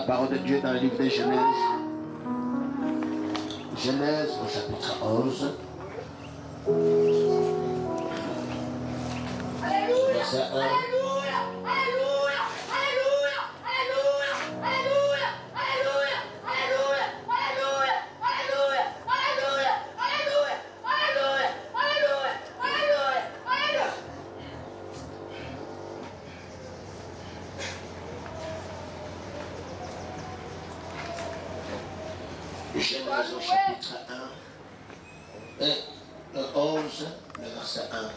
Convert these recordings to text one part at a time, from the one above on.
parole de Dieu dans le livre de Genèse. Genèse au chapitre 11. Verset 1. Genèse au chapitre 11, le verset 1.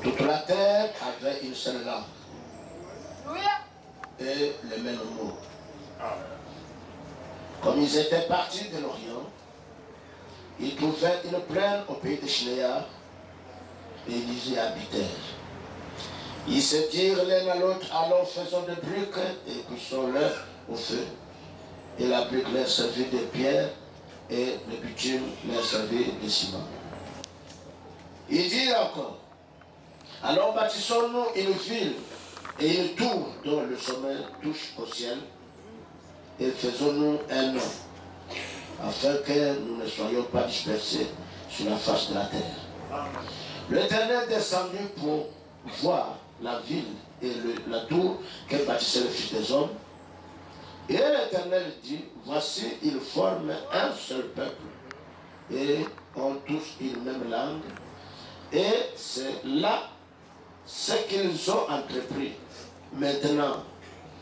Toute la terre avait une seule langue et le même mot. Comme ils étaient partis de l'Orient, ils trouvèrent une plaine au pays de Shinéar et ils y habitèrent. Ils se dirent l'un à l'autre, alors faisons des briques et cuisons-le au feu. Et la brique leur servit de pierre et le bitume leur servit de ciment. Il dit encore, alors bâtissons-nous une ville et une tour dont le sommet touche au ciel et faisons-nous un nom, afin que nous ne soyons pas dispersés sur la face de la terre. L'Éternel descendit pour voir la ville et la tour que bâtissait le Fils des hommes. Et l'Éternel dit, voici, ils forment un seul peuple et ont tous une même langue. Et c'est là ce qu'ils ont entrepris. Maintenant,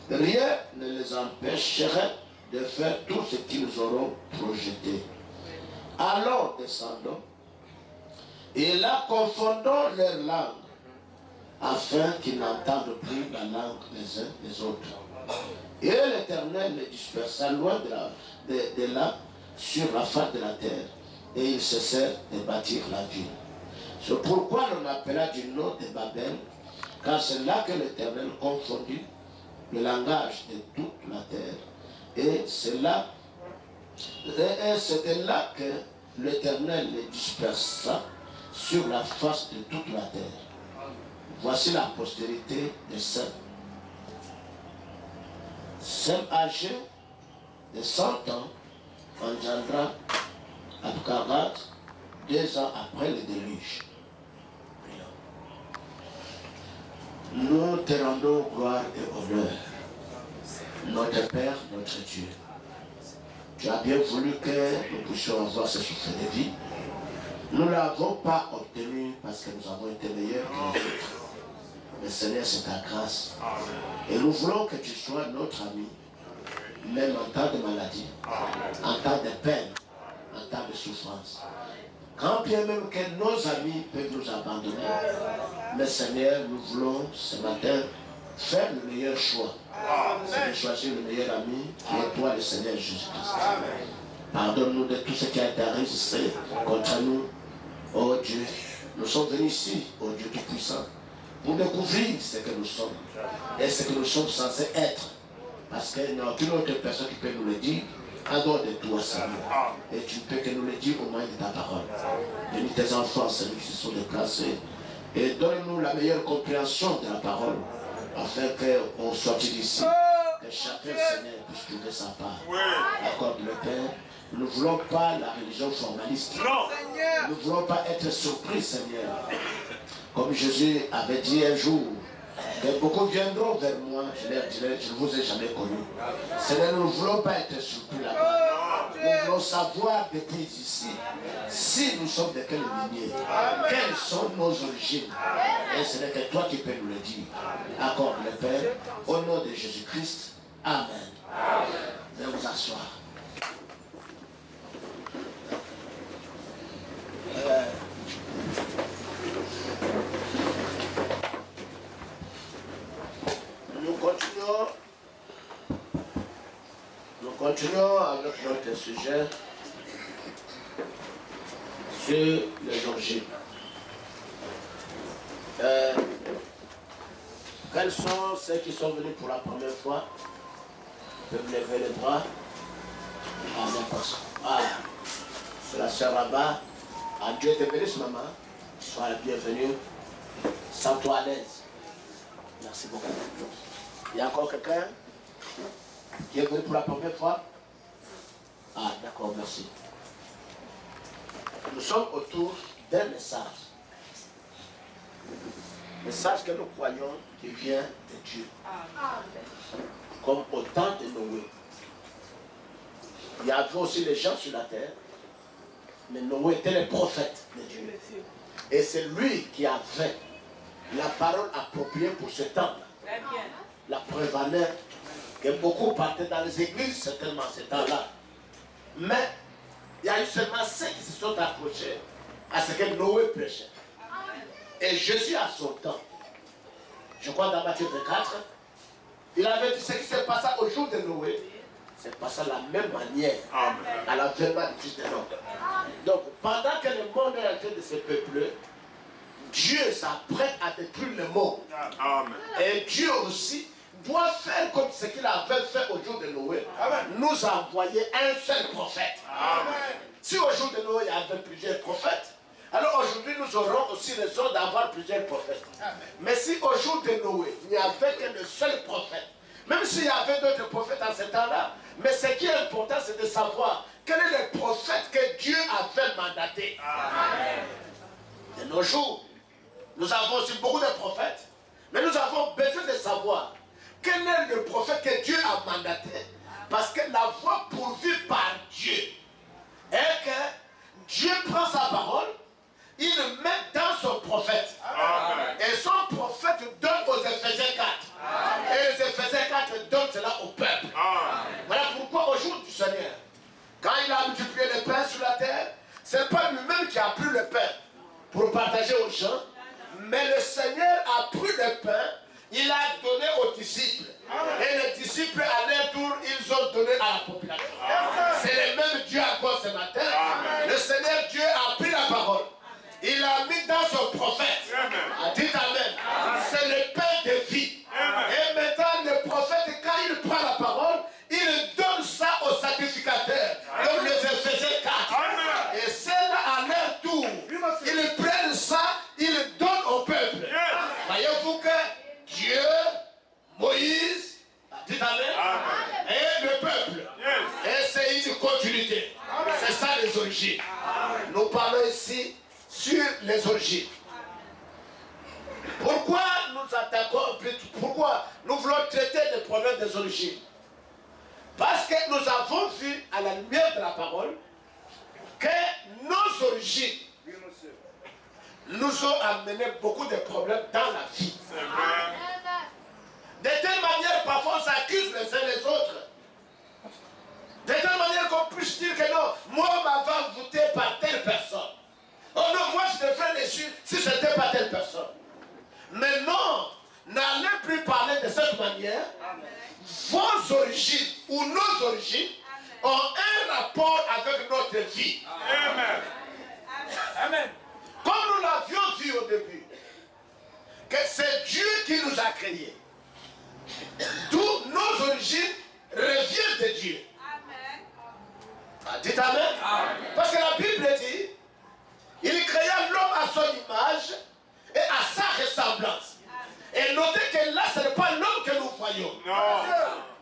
rien ne les empêcherait de faire tout ce qu'ils auront projeté. Alors descendons et là confondons leurs langues, afin qu'ils n'entendent plus la langue les uns des autres. Et l'Éternel les dispersa loin de là, sur la face de la terre, et ils cessèrent de bâtir la ville. C'est pourquoi l'on appela du nom de Babel, car c'est là que l'Éternel confondit le langage de toute la terre. Et c'était là que l'Éternel les dispersa sur la face de toute la terre. Voici la postérité de Sem. Sem âgé de 100 ans engendra Abkarad 2 ans après le déluge. Nous te rendons gloire et honneur, notre Père, notre Dieu. Tu as bien voulu que nous puissions avoir ce souffle de vie. Nous ne l'avons pas obtenu parce que nous avons été meilleurs que les autres. Mais Seigneur, c'est ta grâce. Et nous voulons que tu sois notre ami, même en temps de maladie, en temps de peine, en temps de souffrance. Quand bien même que nos amis peuvent nous abandonner, mais Seigneur, nous voulons ce matin faire le meilleur choix. C'est de choisir le meilleur ami qui est toi, le Seigneur Jésus-Christ. Pardonne-nous de tout ce qui a été enregistré contre nous. Oh Dieu, nous sommes venus ici, oh Dieu Tout-Puissant, pour découvrir ce que nous sommes et ce que nous sommes censés être. Parce qu'il n'y a aucune autre personne qui peut nous le dire en dehors de toi, Seigneur. Et tu ne peux que nous le dire au moyen de ta parole. Bénis tes enfants, Seigneur, qui se sont déplacés. Et donne-nous la meilleure compréhension de la parole, afin qu'on sorte d'ici, que chacun, Seigneur, puisse trouver sa part. Accorde le Père. Nous ne voulons pas la religion formaliste. Nous ne voulons pas être surpris, Seigneur. Comme Jésus avait dit un jour, que beaucoup viendront vers moi, je leur dirai, je ne vous ai jamais connu. Seigneur, nous ne voulons pas être surpris là-bas. Nous voulons savoir depuis ici, si nous sommes de quelle lignée, quelles sont nos origines. Et ce n'est que toi qui peux nous le dire. Accorde le Père, au nom de Jésus-Christ. Amen. Veuillez vous asseoir. Nous continuons avec notre sujet sur les origines. Quels sont ceux qui sont venus pour la première fois? Ils peuvent lever les bras. C'est la sœur là-bas. Dieu te bénisse, maman. Sois la bienvenue. Sens-toi à l'aise. Merci beaucoup. Il y a encore quelqu'un qui est venu pour la première fois? Ah, d'accord, merci. Nous sommes autour d'un message. Message que nous croyons qui vient de Dieu. Comme au temps de Noé. Il y avait aussi les gens sur la terre, mais Noé était le prophète de Dieu. Et c'est lui qui avait la parole appropriée pour ce temps-là. La preuve en est que beaucoup partaient dans les églises, certainement, ce temps-là. Mais il y a eu seulement ceux qui se sont accrochés à ce que Noé prêchait. Et Jésus, à son temps, je crois dans Matthieu 24, il avait dit ce qui s'est passé au jour de Noé, c'est passé de la même manière à l'avènement du Fils de l'homme. Donc, pendant que le monde est en train de se peupler, Dieu s'apprête à détruire le monde. Et Dieu aussi doit faire comme ce qu'il avait fait au jour de Noé. Nous a envoyé un seul prophète. Si au jour de Noé il y avait plusieurs prophètes, alors aujourd'hui nous aurons aussi raison d'avoir plusieurs prophètes. Mais si au jour de Noé il n'y avait que le seul prophète, même s'il y avait d'autres prophètes en ce temps-là, mais ce qui est important c'est de savoir quel est le prophète que Dieu avait mandaté. De nos jours, nous avons aussi beaucoup de prophètes, mais nous avons besoin de savoir quel est le prophète que Dieu a mandaté. Parce que la voie pourvue par Dieu est que Dieu prend sa parole, il le met dans son prophète. Amen. Et son prophète donne aux Éphésiens 4. Amen. Et les Éphésiens 4 donnent cela au peuple. Amen. Voilà pourquoi au jour du Seigneur, quand il a multiplié le pain sur la terre, ce n'est pas lui-même qui a pris le pain pour partager aux gens, mais le Seigneur a pris le pain, il a donné aux disciples. Amen. Et les disciples, à leur tour, ils ont donné à la population. C'est le même Dieu encore ce matin. Amen. Le Seigneur Dieu a pris la parole. Il a mis dans son prophète. Amen. Dites Amen. C'est le pain de vie. Amen. Et maintenant, le prophète, quand il prend la parole, il donne ça aux sacrificateurs. Comme les Éphésiens 4. Amen. Et ceux-là, à leur tour, ils prennent ça, ils donnent au peuple. Voyez-vous que Dieu, Moïse, dites Amen, Amen. Et le peuple. Et c'est une continuité. C'est ça les origines. Amen. Nous parlons ici sur les origines. Pourquoi nous attaquons, pourquoi nous voulons traiter le problème des origines? Parce que nous avons vu à la lumière de la parole que nos origines nous ont amené beaucoup de problèmes dans la vie. De telle manière, parfois on s'accuse les uns les autres. De telle manière qu'on puisse dire que non, moi on m'avait voté par telle personne. Oh non, moi je devrais les suivre si ce n'était pas telle personne. Mais non, n'allez plus parler de cette manière. Amen. Vos origines ou nos origines ont un rapport avec notre vie. Amen. Amen. Comme nous l'avions vu au début, que c'est Dieu qui nous a créés. D'où nos origines reviennent de Dieu. Amen. Dites Amen. Amen. Parce que la Bible dit, il créa l'homme à son image et à sa ressemblance. Et notez que là, ce n'est pas l'homme que nous voyons. Non.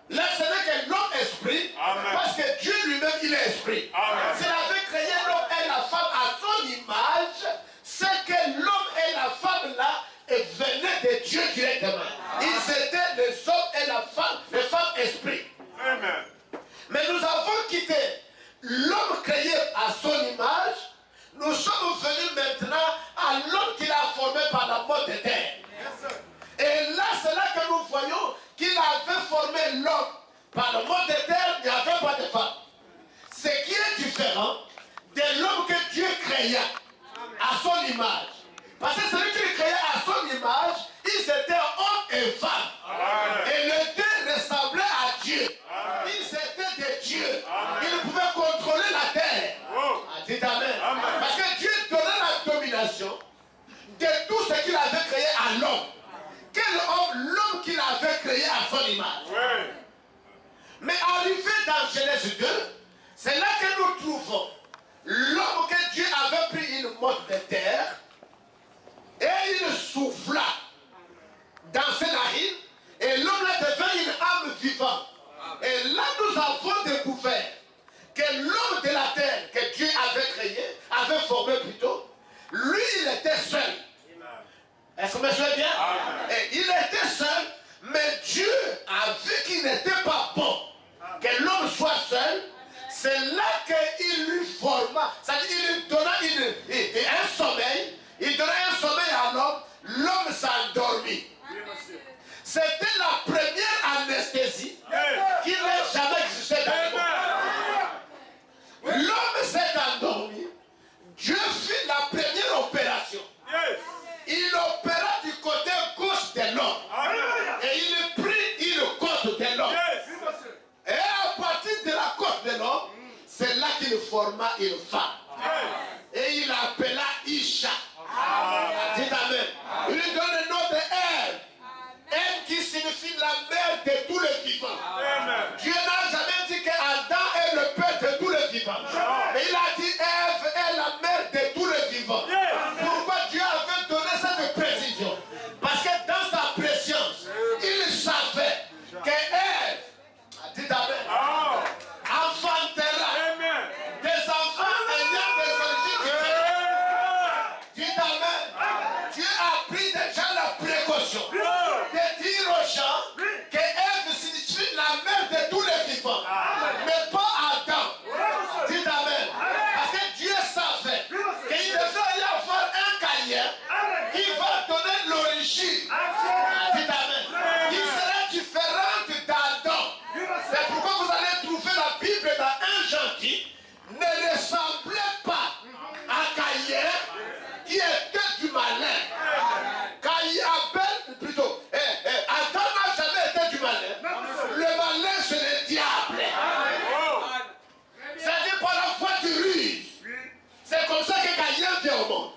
Là, ce n'est que l'homme esprit. Amen. Parce que Dieu lui-même, il est esprit. S'il avait créé l'homme et la femme à son image, c'est que l'homme et la femme là venaient de Dieu directement. Ils étaient les hommes et la femme, les femmes esprit. Amen. Mais nous avons quitté l'homme créé à son image. Nous sommes venus maintenant à l'homme qu'il a formé par la mort de terre. Et là, c'est là que nous voyons qu'il avait formé l'homme. Par la mort de terre, il n'y avait pas de femme. Ce qui est différent de l'homme que Dieu créa à son image. Parce que celui qu'il créa à son image, ils étaient hommes et femmes. Amen. Et les deux ressemblaient à Dieu. Amen. Ils étaient des dieux. Amen. Ils pouvaient contrôler la terre. Oh. Dites Amen. Amen. Parce que Dieu donnait la domination de tout ce qu'il avait créé à l'homme. Quel homme? L'homme qu'il avait créé à son image. Oui. Mais arrivé dans Genèse 2, c'est là que nous trouvons l'homme que Dieu avait pris une motte de terre et il souffla dans ses narines et l'homme là devint formé plutôt, lui, il était seul. Est-ce que vous me suivez bien? Et il était seul, mais Dieu a vu qu'il n'était pas bon que l'homme soit seul. C'est là qu'il lui forma, c'est-à-dire qu'il lui donna un sommeil, il donna un sommeil à l'homme, l'homme s'endormit. C'était la première anesthésie qui n'a jamais existé dans le monde. L'homme s'est endormi, Dieu fit la première opération. Il opéra du côté gauche de l'homme et il prit une côte de l'homme. Et à partir de la côte de l'homme, c'est là qu'il forma une femme. Et il l'appela Isha. Dites Amen. Il lui donne le nom de Ève. Ève qui signifie la mère de tous les vivants. Dieu n'a jamais dit qu'Adam est le père de tous les vivants. Mais il a dit Ève est la mère de tous les vivants. Pourquoi Dieu avait donné cette précision? Parce que dans sa préscience, il savait que Ève, dites Amen, enfantera des enfants ayant des origines différentes. Dites Amen. Dieu a pris déjà la précaution de dire aux gens que Ève signifie la mère de tous les vivants, mais pas Adam. Dites Amen. Parce que Dieu savait qu'il devait y avoir un Caïn qui va donner l'origine. Dites Amen. Qui sera différente d'Adam. C'est pourquoi vous allez trouver la Bible dans 1 Jean qui ne ressemblait pas à Caïn qui était du malin. Abel, plutôt, Adam n'a jamais été du malin. Le malin c'est le diable. C'est-à-dire par la foi du ruse. C'est comme ça que Caïn vient au monde.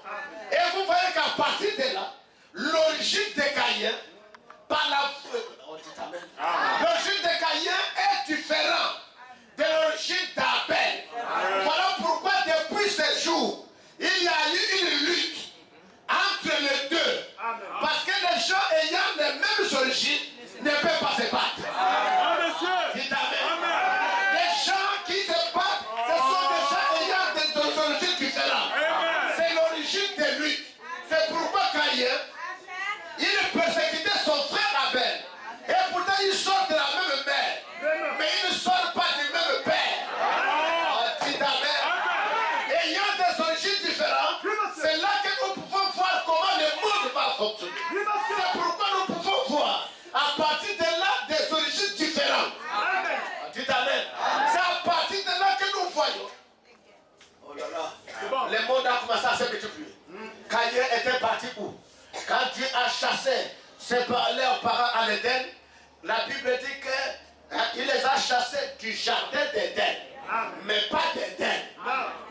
Et vous voyez qu'à partir de là, l'origine de Caïn, par la foi, l'origine de Caïn est différente de l'origine d'Abel. Voilà pourquoi depuis ce jour, il y a eu une lutte entre les deux. Parce que les gens ayant les mêmes origines ne peuvent pas se battre. Dites Amen. Les gens qui se battent, ce sont des gens ayant des origines différentes. C'est l'origine des luttes. C'est pourquoi Caïn, il persécutait son frère Abel. Et pourtant ils sortent de la même mère. Mais ils ne sortent pas du même père. Dites Amen. Ayant des origines différentes, c'est là que nous pouvons voir comment le monde va fonctionner. C'est pourquoi nous pouvons voir à partir de là des origines différentes. Dites Amen. C'est à partir de là que nous voyons. Oh là là. Le monde a commencé à se multiplier. Caïn était parti où? Quand Dieu a chassé ses leurs parents à l'Éden, la Bible dit qu'il les a chassés du jardin d'Éden. Mais pas d'Éden.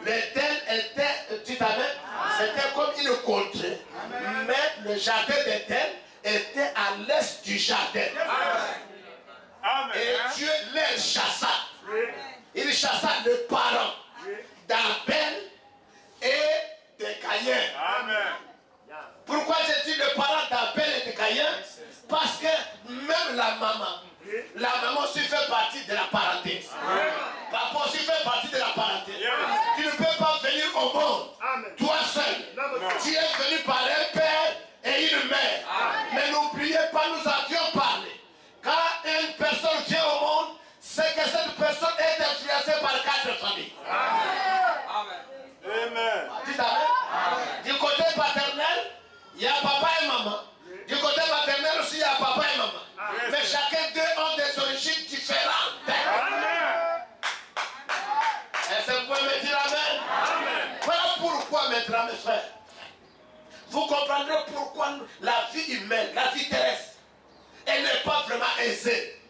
L'Éden était, dites Amen, c'était comme une contrée. Mais le jardin d'Éden était à l'est du jardin. Et Dieu les chassa. Il chassa les parents d'Abel et de Caïn. Pourquoi j'ai dit les parents d'Abel et de Caïn? Parce que même la maman aussi fait partie de la parenté. Papa aussi fait partie de la parenté. Tu ne peux pas venir au monde, toi seul. Tu es venu par un père et une mère. Mais n'oubliez pas, nous avions parlé. Quand une personne vient au monde, c'est que cette personne est influencée par 4 familles. Amen. Dites Amen. Du côté paternel, il y a papa et maman. Du côté maternel aussi, il y a papa et maman. Mais chacun d'eux ont des origines différentes. Est-ce que vous pouvez me dire Amen? Voilà pourquoi maintenant, mes frères, vous comprendrez pourquoi la vie humaine, la vie terrestre, elle n'est pas vraiment aisée.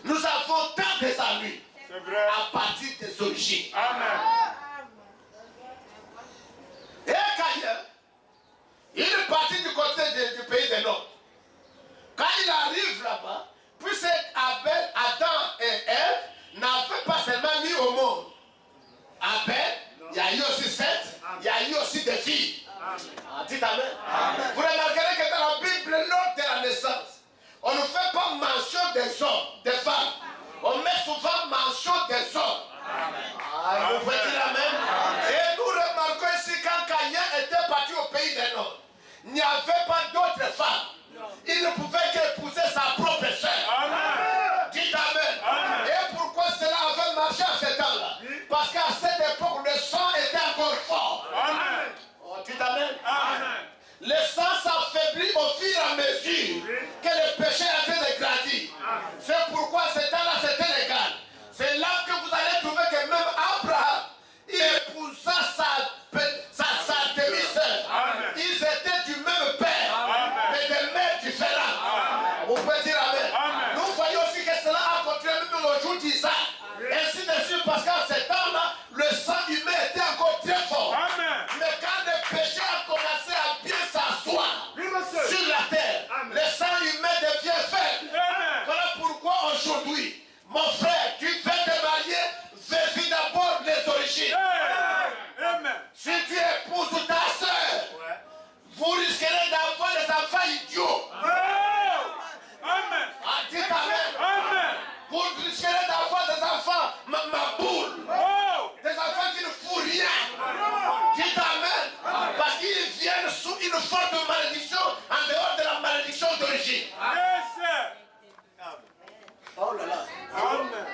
Nous avons tant des amis à partir des origines. Et Caïn, il est parti du côté du pays des Nord. Quand il arrive là-bas, puisque Abel, Adam et Ève n'avaient pas seulement mis au monde Abel, il y a eu aussi Seth, il y a eu aussi des filles. Dites Amen. Vous remarquerez que dans la Bible, lors de la naissance, on ne fait pas mention des hommes, des femmes. On met souvent mention des hommes. n'y avait pas d'autres femmes. Il ne pouvait qu'épouser sa propre sœur. Dites Amen. Amen. Et pourquoi cela avait marché à ce temps-là? Parce qu'à cette époque, le sang était encore fort. Amen. Oh, dites Amen. Amen. Le sang s'affaiblit au fur et à mesure que le péché a été dégradé. C'est pourquoi ce temps-là, c'était légal. C'est là que vous allez trouver que même Abraham, il épousa sa demi-sœur. Ils étaient du même père, mais de mères différentes. Vous pouvez dire Amen. Nous voyons aussi que cela a continué même au jour d'Isaac. Ainsi de suite, parce qu'à ce temps-là, le sang humain était encore très fort. Mais quand le péché a commencé à bien s'asseoir sur la terre, le sang humain devient faible. Voilà pourquoi aujourd'hui, mon frère, tu veux te marier, vérifie d'abord les origines. Si tu épouses ta soeur, vous risquerez d'avoir des enfants idiots. Dites Amen. Vous risquerez d'avoir des enfants maboules. Des enfants qui ne font rien. Dites Amen. Parce qu'ils viennent sous une forte malédiction en dehors de la malédiction d'origine. Oh là là.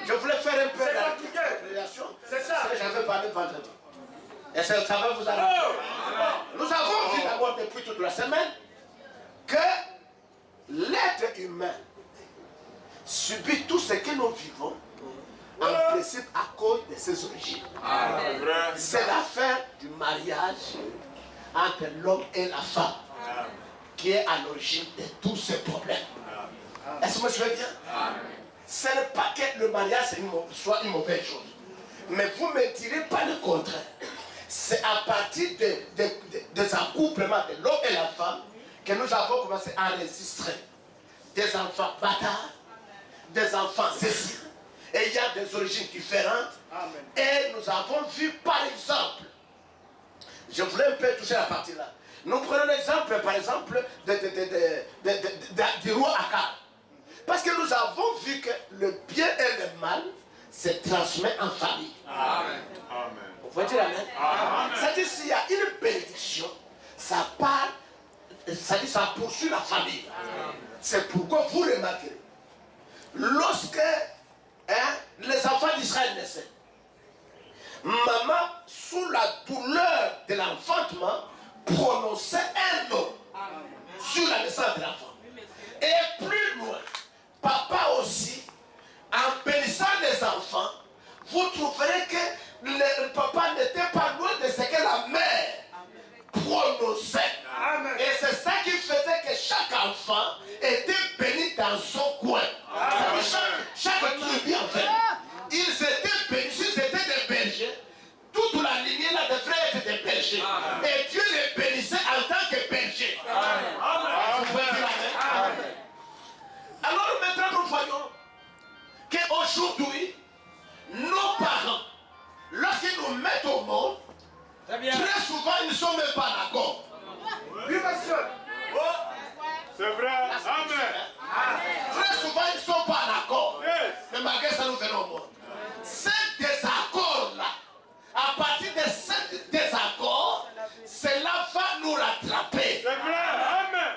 Je voulais faire un peu la révélation. C'est ça. J'avais parlé vendredi. Et ça va vous arrêter. Nous avons vu d'abord depuis toute la semaine que l'être humain subit tout ce que nous vivons en principe à cause de ses origines. C'est l'affaire du mariage entre l'homme et la femme qui est à l'origine de tous ces problèmes. Est-ce que vous me suivez bien? Ce n'est pas que le mariage soit une mauvaise chose. Mais vous ne me direz pas le contraire. C'est à partir des accouplements de l'homme et la femme que nous avons commencé à enregistrer des enfants bâtards, des enfants céciles. Et il y a des origines différentes. Amen. Et nous avons vu par exemple, je voulais un peu toucher la partie là. Nous prenons l'exemple par exemple du roi Akab. Parce que nous avons vu que le bien et le mal se transmettent en famille. Amen. Vous pouvez dire Amen. C'est-à-dire s'il y a une bénédiction, ça part, c'est-à-dire ça poursuit la famille. C'est pourquoi vous remarquerez, lorsque les enfants d'Israël naissaient, maman, sous la douleur de l'enfantement, prononçait un nom sur la naissance de l'enfant. Et plus loin, papa aussi, en bénissant les enfants, vous trouverez que le papa n'était pas loin de ce que la mère prononçait. Amen. Et c'est ça qui faisait que chaque enfant était béni dans son coin. Chaque tribu en fait, ils étaient bénis, ils étaient des bergers. Toute la lignée là devrait être des bergers. Amen. Et Dieu les bénissait en tant que bergers. Alors maintenant nous voyons qu'aujourd'hui, nos parents, lorsqu'ils nous mettent au monde, très souvent ils ne sont même pas d'accord. Oui, monsieur. Oh. C'est vrai. Amen. Très souvent ils ne sont pas d'accord. Yes. Mais malgré ça nous venons au monde. Ces désaccords-là, à partir de ces désaccords, cela va nous rattraper. C'est vrai. Amen.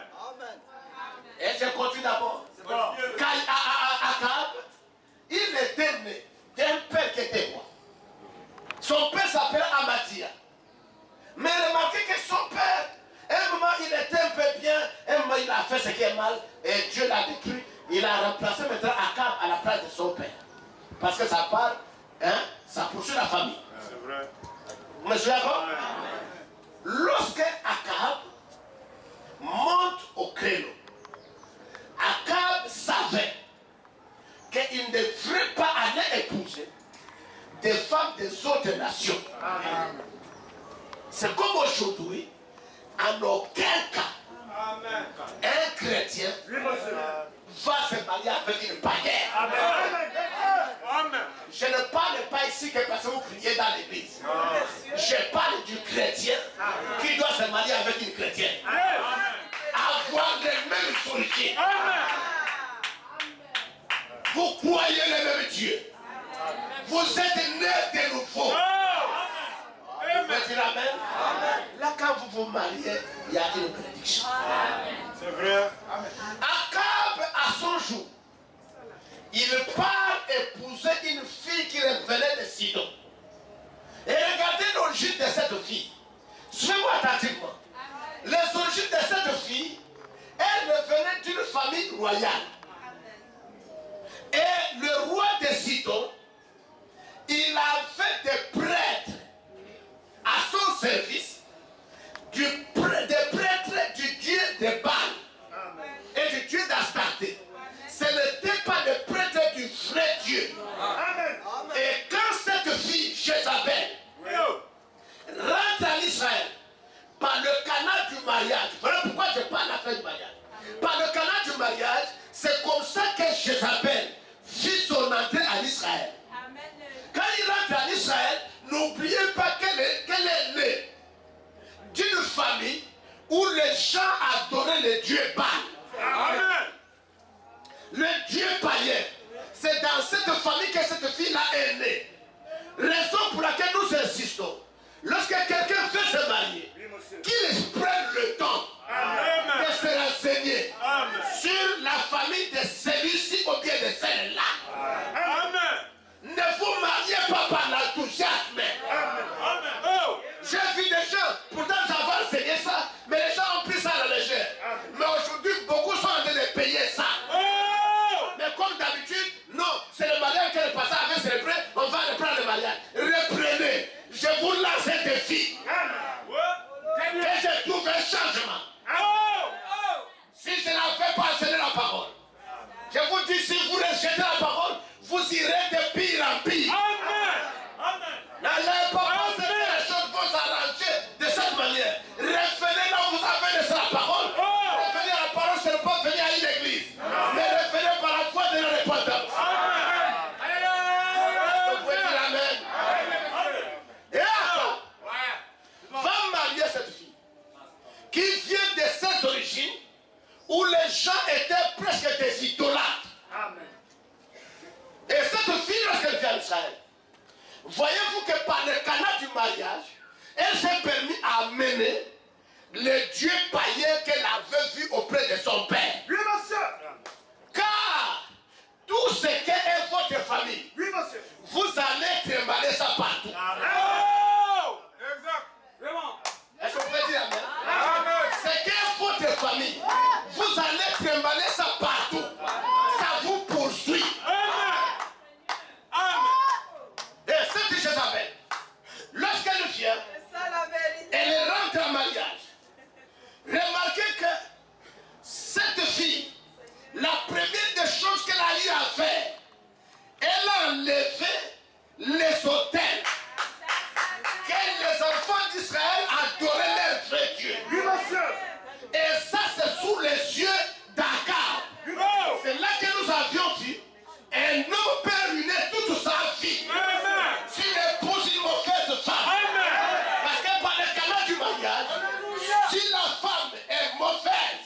Et je continue d'abord. Akab, il était né d'un père qui était roi. Son père s'appelait Amadia. Mais remarquez que son père, un moment il était un peu bien, un moment il a fait ce qui est mal, et Dieu l'a détruit. Il a remplacé maintenant Akab à la place de son père. Parce que ça part, ça poursuit la famille. C'est vrai. Vous me suivez d'accord? Lorsque Akab monte au créneau, Akab savait qu'il ne devrait pas aller épouser des femmes des autres nations. Amen. C'est comme aujourd'hui, en aucun cas, un chrétien va se marier avec une païenne. Je ne parle pas ici que parce que vous priez dans l'église. Je parle du chrétien qui doit se marier avec une chrétienne. Avoir les mêmes origines. Vous croyez le même Dieu. Vous êtes nés de nouveau. Vous dire Amen. Là, quand vous vous mariez, il y a une bénédiction. C'est vrai. Akab, à son jour, il part épouser une fille qui revenait de Sidon. Et regardez l'origine de cette fille. Suivez-moi attentivement. Les origines de cette fille, elle revenait d'une famille royale. Et le roi de Sidon, il avait des prêtres à son service, des prêtres du dieu de Baal et du dieu d'Astarté. Ce n'était pas des prêtres du vrai Dieu. Et quand cette fille, Jézabel, rentre en Israël par le canal du mariage, voilà pourquoi je parle à la fin du mariage. Par le canal du mariage, c'est comme ça que Jézabel fit son entrée en Israël. Quand il rentre en Israël, n'oubliez pas qu'elle est née d'une famille où les gens adoraient le Dieu Baal. Amen. Le Dieu païen. C'est dans cette famille que cette fille-là est née. Raison pour laquelle nous insistons. Lorsque quelqu'un veut se marier, qu'il prenne le temps de se renseigner sur la famille de celui-ci ou bien de celle-là. Amen. Ne vous mariez pas par l'enthousiasme. J'ai vu des gens, pourtant j'avais enseigné ça, mais les gens ont pris ça à la légère. Mais aujourd'hui, beaucoup sont en train de payer ça. Mais comme d'habitude, non, c'est le mariage que le pasteur avait célébré, on va reprendre le mariage. Reprenez, je vous lance un défi. Et je trouve un changement. Si je n'avais pas enseigné la parole, je vous dis, si vous rejetez la parole, vous irez de pire en pire. N'allez pas penser que les choses vont s'arranger de cette manière. Revenez là où vous avez laissé la parole. Revenez à la parole, ce n'est pas venir à une église. Mais revenez par la foi de la repentance. Vous pouvez dire amen. Et alors, va marier cette fille qui vient de cette origine où les gens étaient presque des idolâtres. Et cette fille, lorsqu'elle vient à Israël, voyez-vous que par le canal du mariage, elle s'est permis à amener le Dieu païen qu'elle avait vu auprès de son père. Oui, monsieur. Car tout ce qui est votre famille, Oui, monsieur. vous allez trimballer ça partout. Exact. Vraiment. Est-ce que vous pouvez dire amen? Amen. Ce qui est votre famille, vous allez trimballer ça partout. Ça vous poursuit. Et cette Jézabel, lorsqu'elle vient, elle rentre en mariage. Remarquez que cette fille, la première des choses qu'elle a eu à faire, elle a enlevé les autels que les enfants d'Israël adoraient leur vrai Dieu. Oui, monsieur. Et ça, c'est sous les yeux d'Akab. C'est là que nous avions vu un homme peut ruiner toute sa vie s'il épouse une mauvaise femme. Parce que par le canal du mariage, si la femme est mauvaise,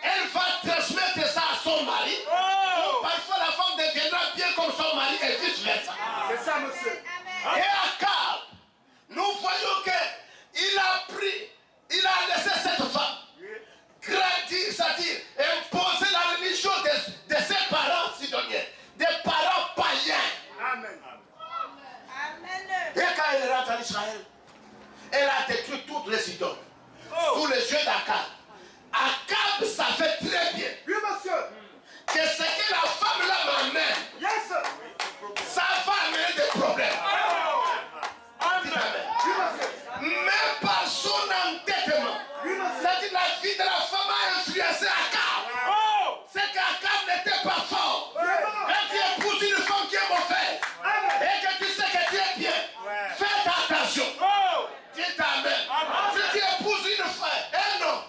elle va transmettre ça à son mari. Parfois la femme deviendra bien comme son mari et vice versa. C'est ça, monsieur. Et Akab, nous voyons qu'il a pris, il a laissé cette femme grandir, c'est-à-dire imposer la religion de ses parents sidoniens, des parents païens. Amen. Et quand elle rentre en Israël, elle a détruit toutes les Sidons, sous les yeux d'Akab. Akab savait très bien Oui, monsieur. que ce que la femme là m'amène, Yes. ça va amener des problèmes. Dites amen. Oui, monsieur. Même par son entêtement, Oui, monsieur. c'est-à-dire la vie de la femme a influencé Akab. C'est qu'Akab n'était pas fort. Quand tu épouses une femme qui est mauvaise et que tu sais que tu es bien, fais attention. Dites amen. Si tu épouses une femme, un homme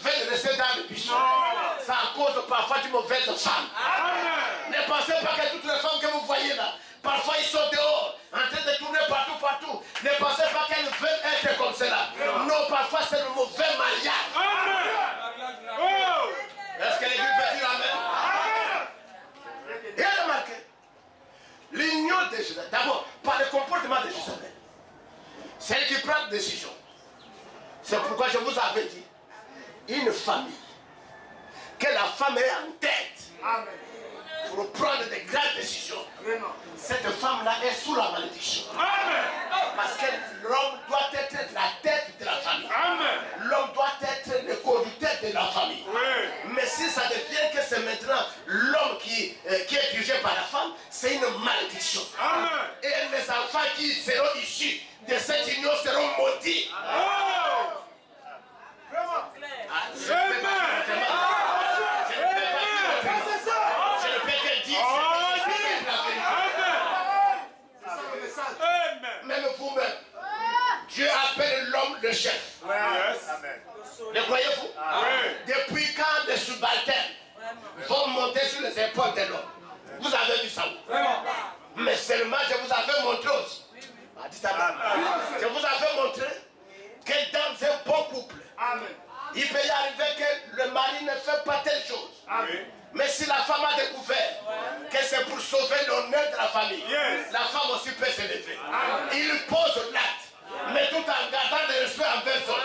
veulent rester dans le buisson. C'est à cause parfois d'une mauvaise femme. Ne pensez pas que toutes les femmes que vous voyez là, parfois ils sont dehors, en train de tourner partout. Ne pensez pas qu'elles veulent être comme cela. Non, parfois c'est le mauvais mariage. Est-ce que l'église peut dire amen? Et remarquez, l'union de Jézabel, d'abord, par le comportement de Jézabel, c'est elle qui prend la décision. C'est pourquoi je vous avais dit, une famille, que la femme est en tête pour prendre de grandes décisions. Cette femme-là est sous la malédiction. Parce que l'homme doit être la tête de la famille. L'homme doit être le conducteur de la famille. Mais si ça devient que c'est maintenant l'homme qui est dirigé par la femme, c'est une malédiction. Et les enfants qui seront issus de cette union seront maudits. Je ne peux pas dire même vous-même, Dieu appelle l'homme le chef. Le croyez-vous? Depuis quand les subalternes vont monter sur les épaules de l'homme? Vous avez vu ça? Mais seulement je vous avais montré aussi. Je vous avais montré que dans un bon couple, il peut y arriver que le mari ne fait pas telle chose. Mais si la femme a découvert que c'est pour sauver l'honneur de la famille, la femme aussi peut se lever. Il pose l'acte, mais tout en gardant le respect envers son homme.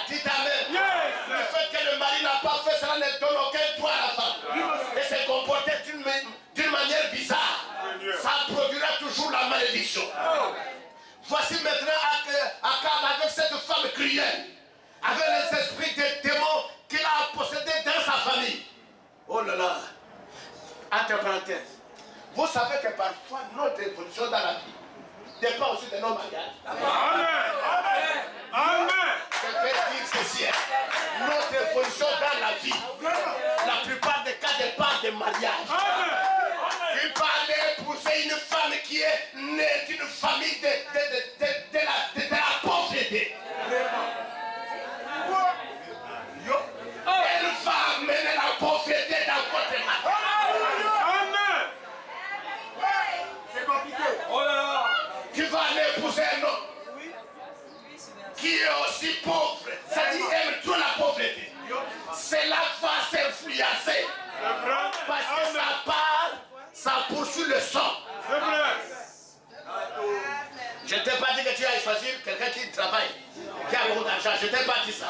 Dites amen. Le fait que le mari n'a pas fait cela ne donne aucun droit à la femme. Et se comporter d'une manière bizarre, ça produira toujours la malédiction. Voici maintenant Akab avec cette femme cruelle, avec les esprits des démons qu'il a possédés dans sa famille. Oh là là, entre parenthèses, vous savez que parfois notre évolution dans la vie dépend aussi de nos mariages. Amen. Je peux dire ceci, notre évolution dans la vie, la plupart des cas dépendent des mariages. Il parlait pour une femme qui est née d'une famille de la pauvreté. Elle va amener la pauvreté dans votre mariage. Amen. C'est compliqué. Oh là là. Tu vas aller épouser un homme qui est aussi pauvre, c'est-à-dire aime trop la pauvreté. Cela va s'influencer. Parce que ça part, ça poursuit le sang. Je ne t'ai pas dit que tu ailles choisir quelqu'un qui travaille, qui a beaucoup d'argent. Je ne t'ai pas dit ça.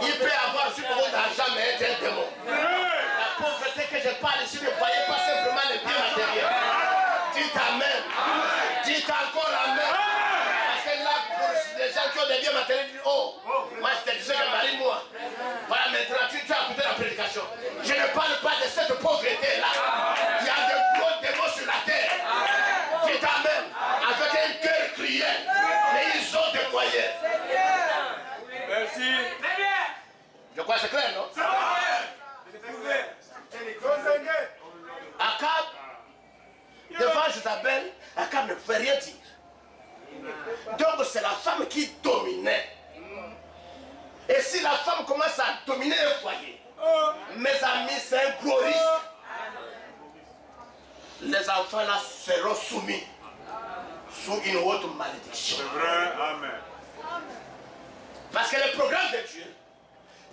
Il peut avoir aussi beaucoup d'argent, mais être un démon. La pauvreté que je parle ici, ne voyez pas simplement les biens matériels. Dites amen. Dites encore amen. Parce que là, pour les gens qui ont des biens matériels, ils disent, oh, moi je te disais que marie-moi. Voilà, maintenant tu as écouté la prédication. Je ne parle pas de cette pauvreté-là. Il y a de gros démons sur la terre. Dites amen. Avec un cœur cruel. Mais ils ont des moyens. Merci. Je crois que c'est clair, non? Akab, devant Jézabel, Akab ne pouvait rien dire. Donc c'est la femme qui dominait. Et si la femme commence à dominer un foyer, mes amis, c'est un gros risque. Les enfants là seront soumis sous une haute malédiction. C'est vrai, amen. Parce que le programme de Dieu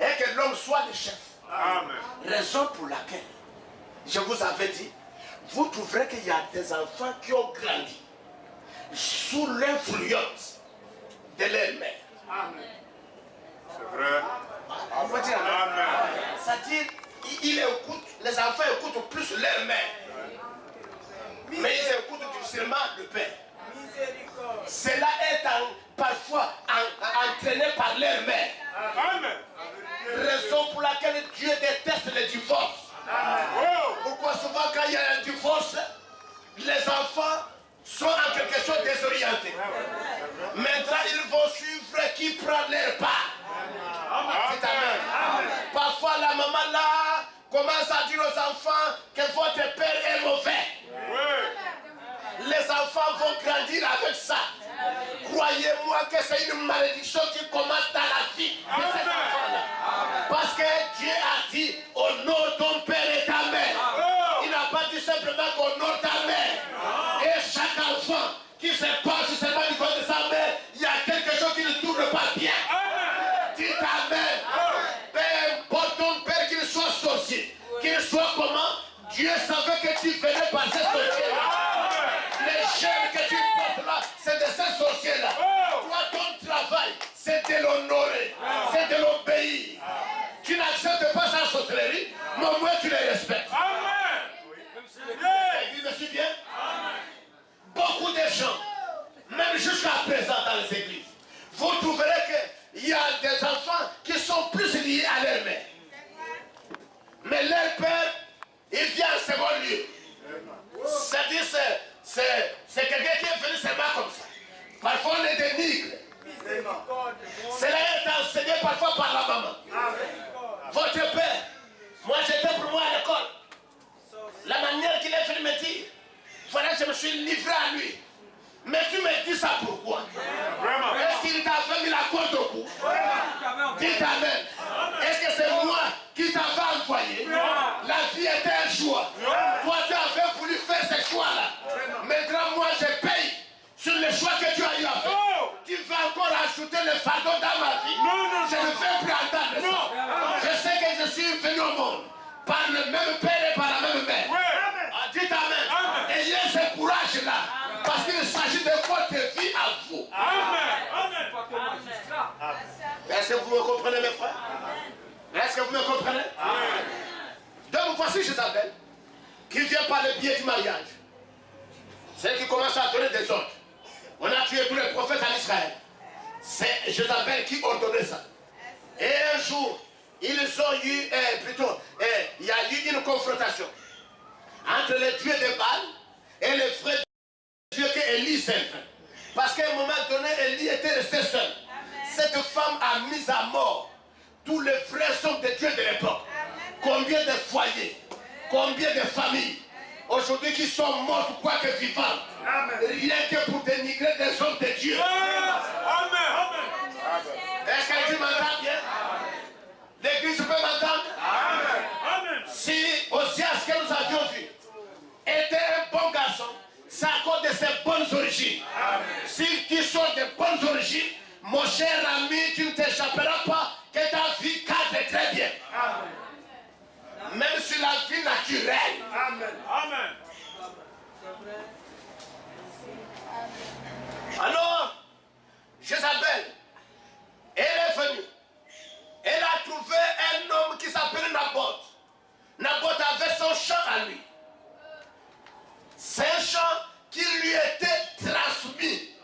est que l'homme soit le chef. Amen. Raison pour laquelle je vous avais dit, vous trouverez qu'il y a des enfants qui ont grandi sous l'influence de leur mère. Amen. C'est vrai. On peut dire amen. C'est-à-dire, les enfants écoutent plus leur mère. Mais ils écoutent difficilement le père. Cela est parfois entraîné par leur mère. Amen. Raison pour laquelle Dieu déteste le divorce. Pourquoi souvent quand il y a un divorce, les enfants sont en quelque sorte désorientés. Maintenant ils vont suivre qui prend leur part. Amen. Parfois la maman là commence à dire aux enfants que votre père est mauvais. Les enfants vont grandir avec ça. Croyez-moi que c'est une malédiction qui commence dans la vie de ces enfants-là. Parce que Dieu a dit honore ton père et ta mère. Il n'a pas dit simplement honore ta mère. Et chaque enfant qui se passe seulement du côté de sa mère, il y a quelque chose qui ne tourne pas bien. Dis amen. Peu importe ton père qu'il soit sorcier, qu'il soit comment, Dieu savait que tu venais par cette sorcière-là. Les chaînes que tu portes là, c'est de ces sorciers-là. Toi, ton travail, c'est de l'honorer, c'est de l'obéir. Tu n'acceptes pas sa sorcellerie, mais au moins tu les respectes. Il me suit bien? Beaucoup de gens, même jusqu'à présent dans les églises, vous trouverez qu'il y a des enfants qui sont plus liés à leur mère. Mais leur père, il vient en second lieu. C'est-à-dire, c'est quelqu'un qui est venu seulement comme ça. Parfois, on les dénigre. Cela est enseigné parfois par la maman. Votre père, moi j'étais pour moi à l'école. La manière qu'il est venu me dire, voilà, je me suis livré à lui. Mais tu me dis ça pourquoi? Est-ce qu'il t'avait mis la côte au cou? Dites amen. Est-ce que c'est moi qui t'avais envoyé? La vie était un choix. Toi, tu avais voulu faire ce choix-là. Maintenant, moi, je paye sur le choix que tu as eu à faire. Tu vas encore ajouter le fardeau dans ma vie. Je ne vais plus entendre ça. Je sais que je suis venu au monde par le même père et par la même mère. Dites amen. Ayez ce courage-là. Parce qu'il s'agit de votre vie à vous. Est-ce que vous me comprenez, mes frères? Est-ce que vous me comprenez? Donc voici Jézabel qui vient par le biais du mariage. Celle qui commence à donner des ordres. On a tué tous les prophètes en Israël. C'est Jézabel qui ordonnait ça. Et un jour, ils ont eu, il y a eu une confrontation entre les dieux de Baal et les vrais dieux que Élie servait. Parce qu'à un moment donné, Élie était resté seul. Cette femme a mis à mort tous les vrais hommes de Dieu de l'époque. Combien de foyers, combien de familles aujourd'hui qui sont morts quoi que vivants. Rien que pour dénigrer des hommes de Dieu. Amen. Est-ce que tu m'entends bien? L'église peut m'entendre? Si Osias que nous avions vu était un bon garçon, c'est à cause de ses bonnes origines. Si tu sors de bonnes origines, mon cher ami, tu ne t'échapperas pas que ta vie cadre très bien. Même sur la vie naturelle. Amen. Alors, Jézabel, elle est venue. Elle a trouvé un homme qui s'appelle Naboth. Naboth avait son champ à lui. C'est un champ qui lui était transmis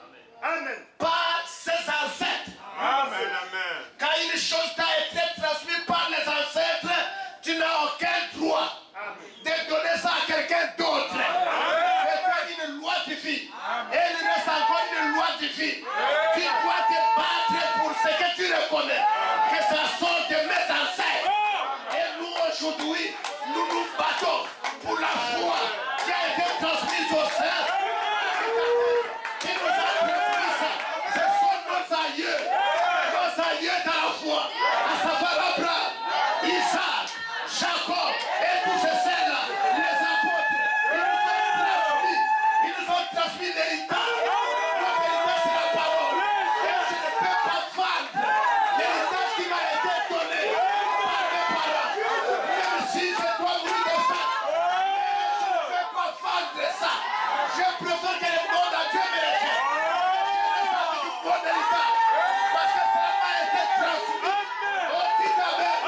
par ses ancêtres. Amen. Quand une chose t'a été transmise par les ancêtres, tu n'as aucun droit de donner ça à quelqu'un d'autre. C'est une loi divine. Et il reste encore une loi divine. Tu dois te battre pour ce que tu reconnais. Que ça sort de mes ancêtres. Et nous aujourd'hui, nous nous battons pour la foi qui a été transmise au sein. Qui nous a transmis ça. Ce sont nos aïeux. Nos aïeux dans la foi. À savoir Abraham, Isaac, Jacob et tous ces saints-là, les apôtres, ils nous ont transmis l'héritage. Notre héritage, c'est la parole. Et je ne peux pas vendre l'héritage qui m'a été donné par mes parents. Même si je dois mourir de faim, je ne peux pas vendre ça. Je préfère que le monde entier me rejette. Je reste avec une bonne héritage. Parce que ça m'a été transmis. Oh, dit amen.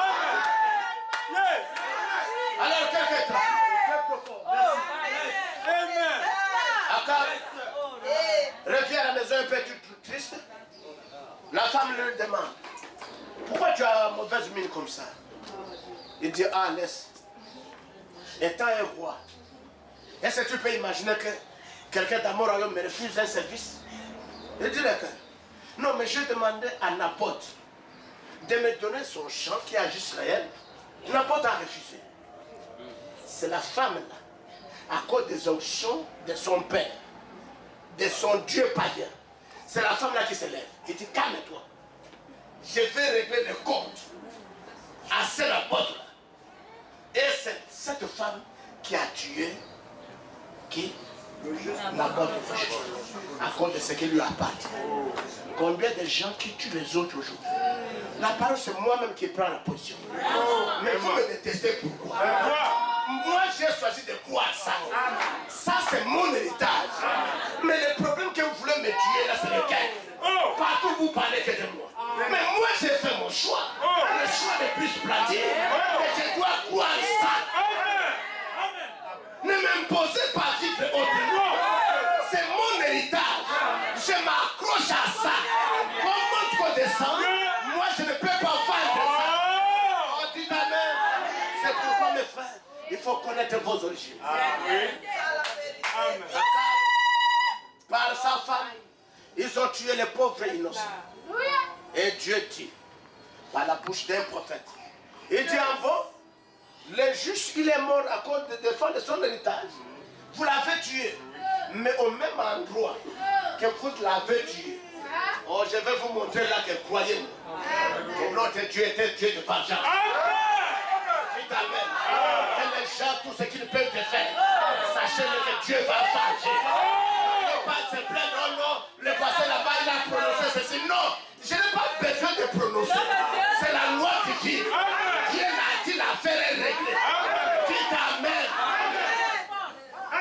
Alors, quelques temps. Akab revient à la maison un peu triste. La femme lui demande, pourquoi tu as mauvaise mine comme ça? Il dit, ah, laisse. Étant un roi, est-ce que tu peux imaginer que quelqu'un dans mon royaume me refuse un service? Il dit, non, mais j'ai demandé à Naboth de me donner son champ qui est à Israël. Naboth a refusé. C'est la femme là, à cause des onctions de son père, de son Dieu païen. C'est la femme là qui se lève. Il dit, calme-toi. Je vais régler le compte. assez l'apôtre. Et c'est cette femme qui a tué qui? L'apôtre à cause de ce qui lui appartient. Combien de gens qui tuent les autres aujourd'hui? La parole, c'est moi-même qui prends la position. Mais vous me détestez pourquoi? Moi, j'ai choisi de croire ça. Ça, c'est mon héritage. Mais le problème que vous voulez me tuer là, c'est lequel? Partout vous parlez que de moi. Mais moi, j'ai fait mon choix. Le choix de plus splendide. Et je dois croire ça. Ne m'imposez pas vivre autrement. C'est mon héritage. Je m'accroche à ça. Comment tu peux descendre? Moi, je ne peux pas vendre ça. Oh, dites amen. C'est pourquoi, mes frères, il faut connaître vos origines. Par sa femme, ils ont tué les pauvres et innocents. Et Dieu dit, par la bouche d'un prophète, il dit en bon, le juste, il est mort à cause de défendre son héritage. Vous l'avez tué, mais au même endroit que vous l'avez tué. Oh, je vais vous montrer là que croyez-moi, que notre Dieu était Dieu de vengeance. Dites amen. Et les gens, tout ce qu'ils peuvent te faire, sachez-le que Dieu va venger. Ne pas se plaindre, oh non, le passé là-bas, il a prononcé ceci. Non, je n'ai pas besoin de prononcer. C'est la loi divine. Dieu l'a dit, l'affaire est réglée. Dites amen.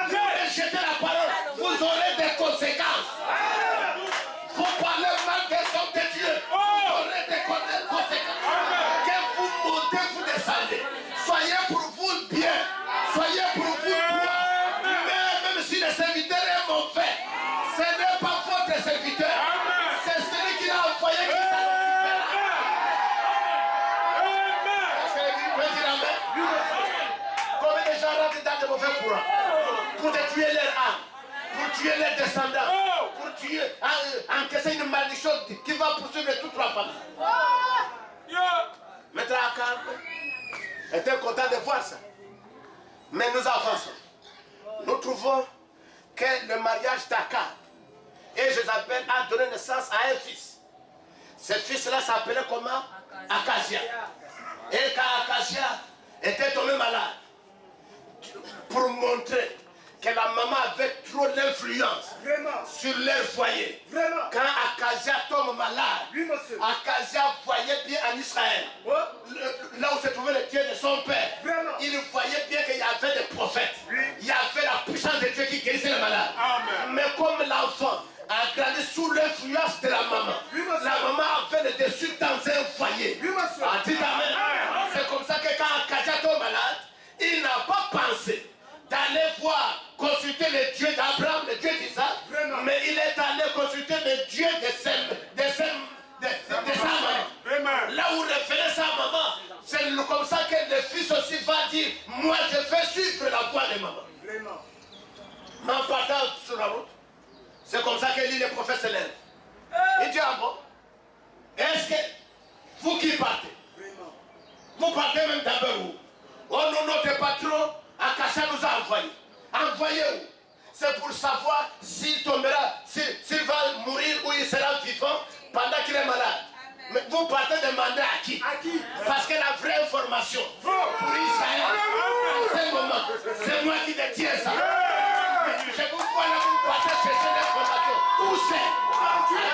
Vous rejetez la parole, vous aurez des conséquences. Vous parlez mal des hommes de Dieu, vous aurez des conséquences. Que vous montez, vous descendez. Soyez pour vous bien, soyez pour vous droit. Même si le serviteur est mauvais, ce n'est pas votre serviteur. C'est celui qui l'a envoyé qui s'en occupera. Est-ce que vous pouvez dire amen? Combien de gens rentrent dans de mauvais courants pour tuer leur âme, pour tuer leurs descendants, pour tuer, encaisser une malédiction qui va poursuivre toute la famille. Maître Akab était content de voir ça. Mais nous avançons. Nous trouvons que le mariage d'Akab et Jézabel a donné naissance à un fils. Ce fils-là s'appelait comment? Akazia. Et quand Akazia était tombé malade, pour montrer que la maman avait trop d'influence sur leur foyer. Vraiment. Quand Akazia tombe malade, Akazia voyait bien en Israël, là où se trouvait le Dieu de son père. Vraiment. Il voyait bien qu'il y avait des prophètes. Il y avait la puissance de Dieu qui guérissait les malades. Amen. Mais comme l'enfant a grandi sous l'influence de la maman, la maman avait le dessus dans un foyer. Dites amen. C'est comme ça que quand Akazia tombe malade, il n'a pas pensé d'aller voir, consulter le Dieu d'Abraham, le Dieu d'Isaac, mais il est allé consulter le Dieu de sa maman. Là où référait sa maman, c'est comme ça que le fils aussi va dire, moi je vais suivre la voie de maman. En partant sur la route, c'est comme ça que lit le prophète se lève. Il dit, ah bon, est-ce que vous qui partez, vous partez même d'abord où? Oh non, notre patron, Akasha nous a envoyé. Envoyé où? C'est pour savoir s'il tombera, s'il va mourir ou il sera vivant pendant qu'il est malade. Mais vous partez demander à qui? Parce que la vraie information pour Israël, à ce moment, c'est moi qui détiens ça. Je vous vois là, vous partez chercher l'information. Où c'est?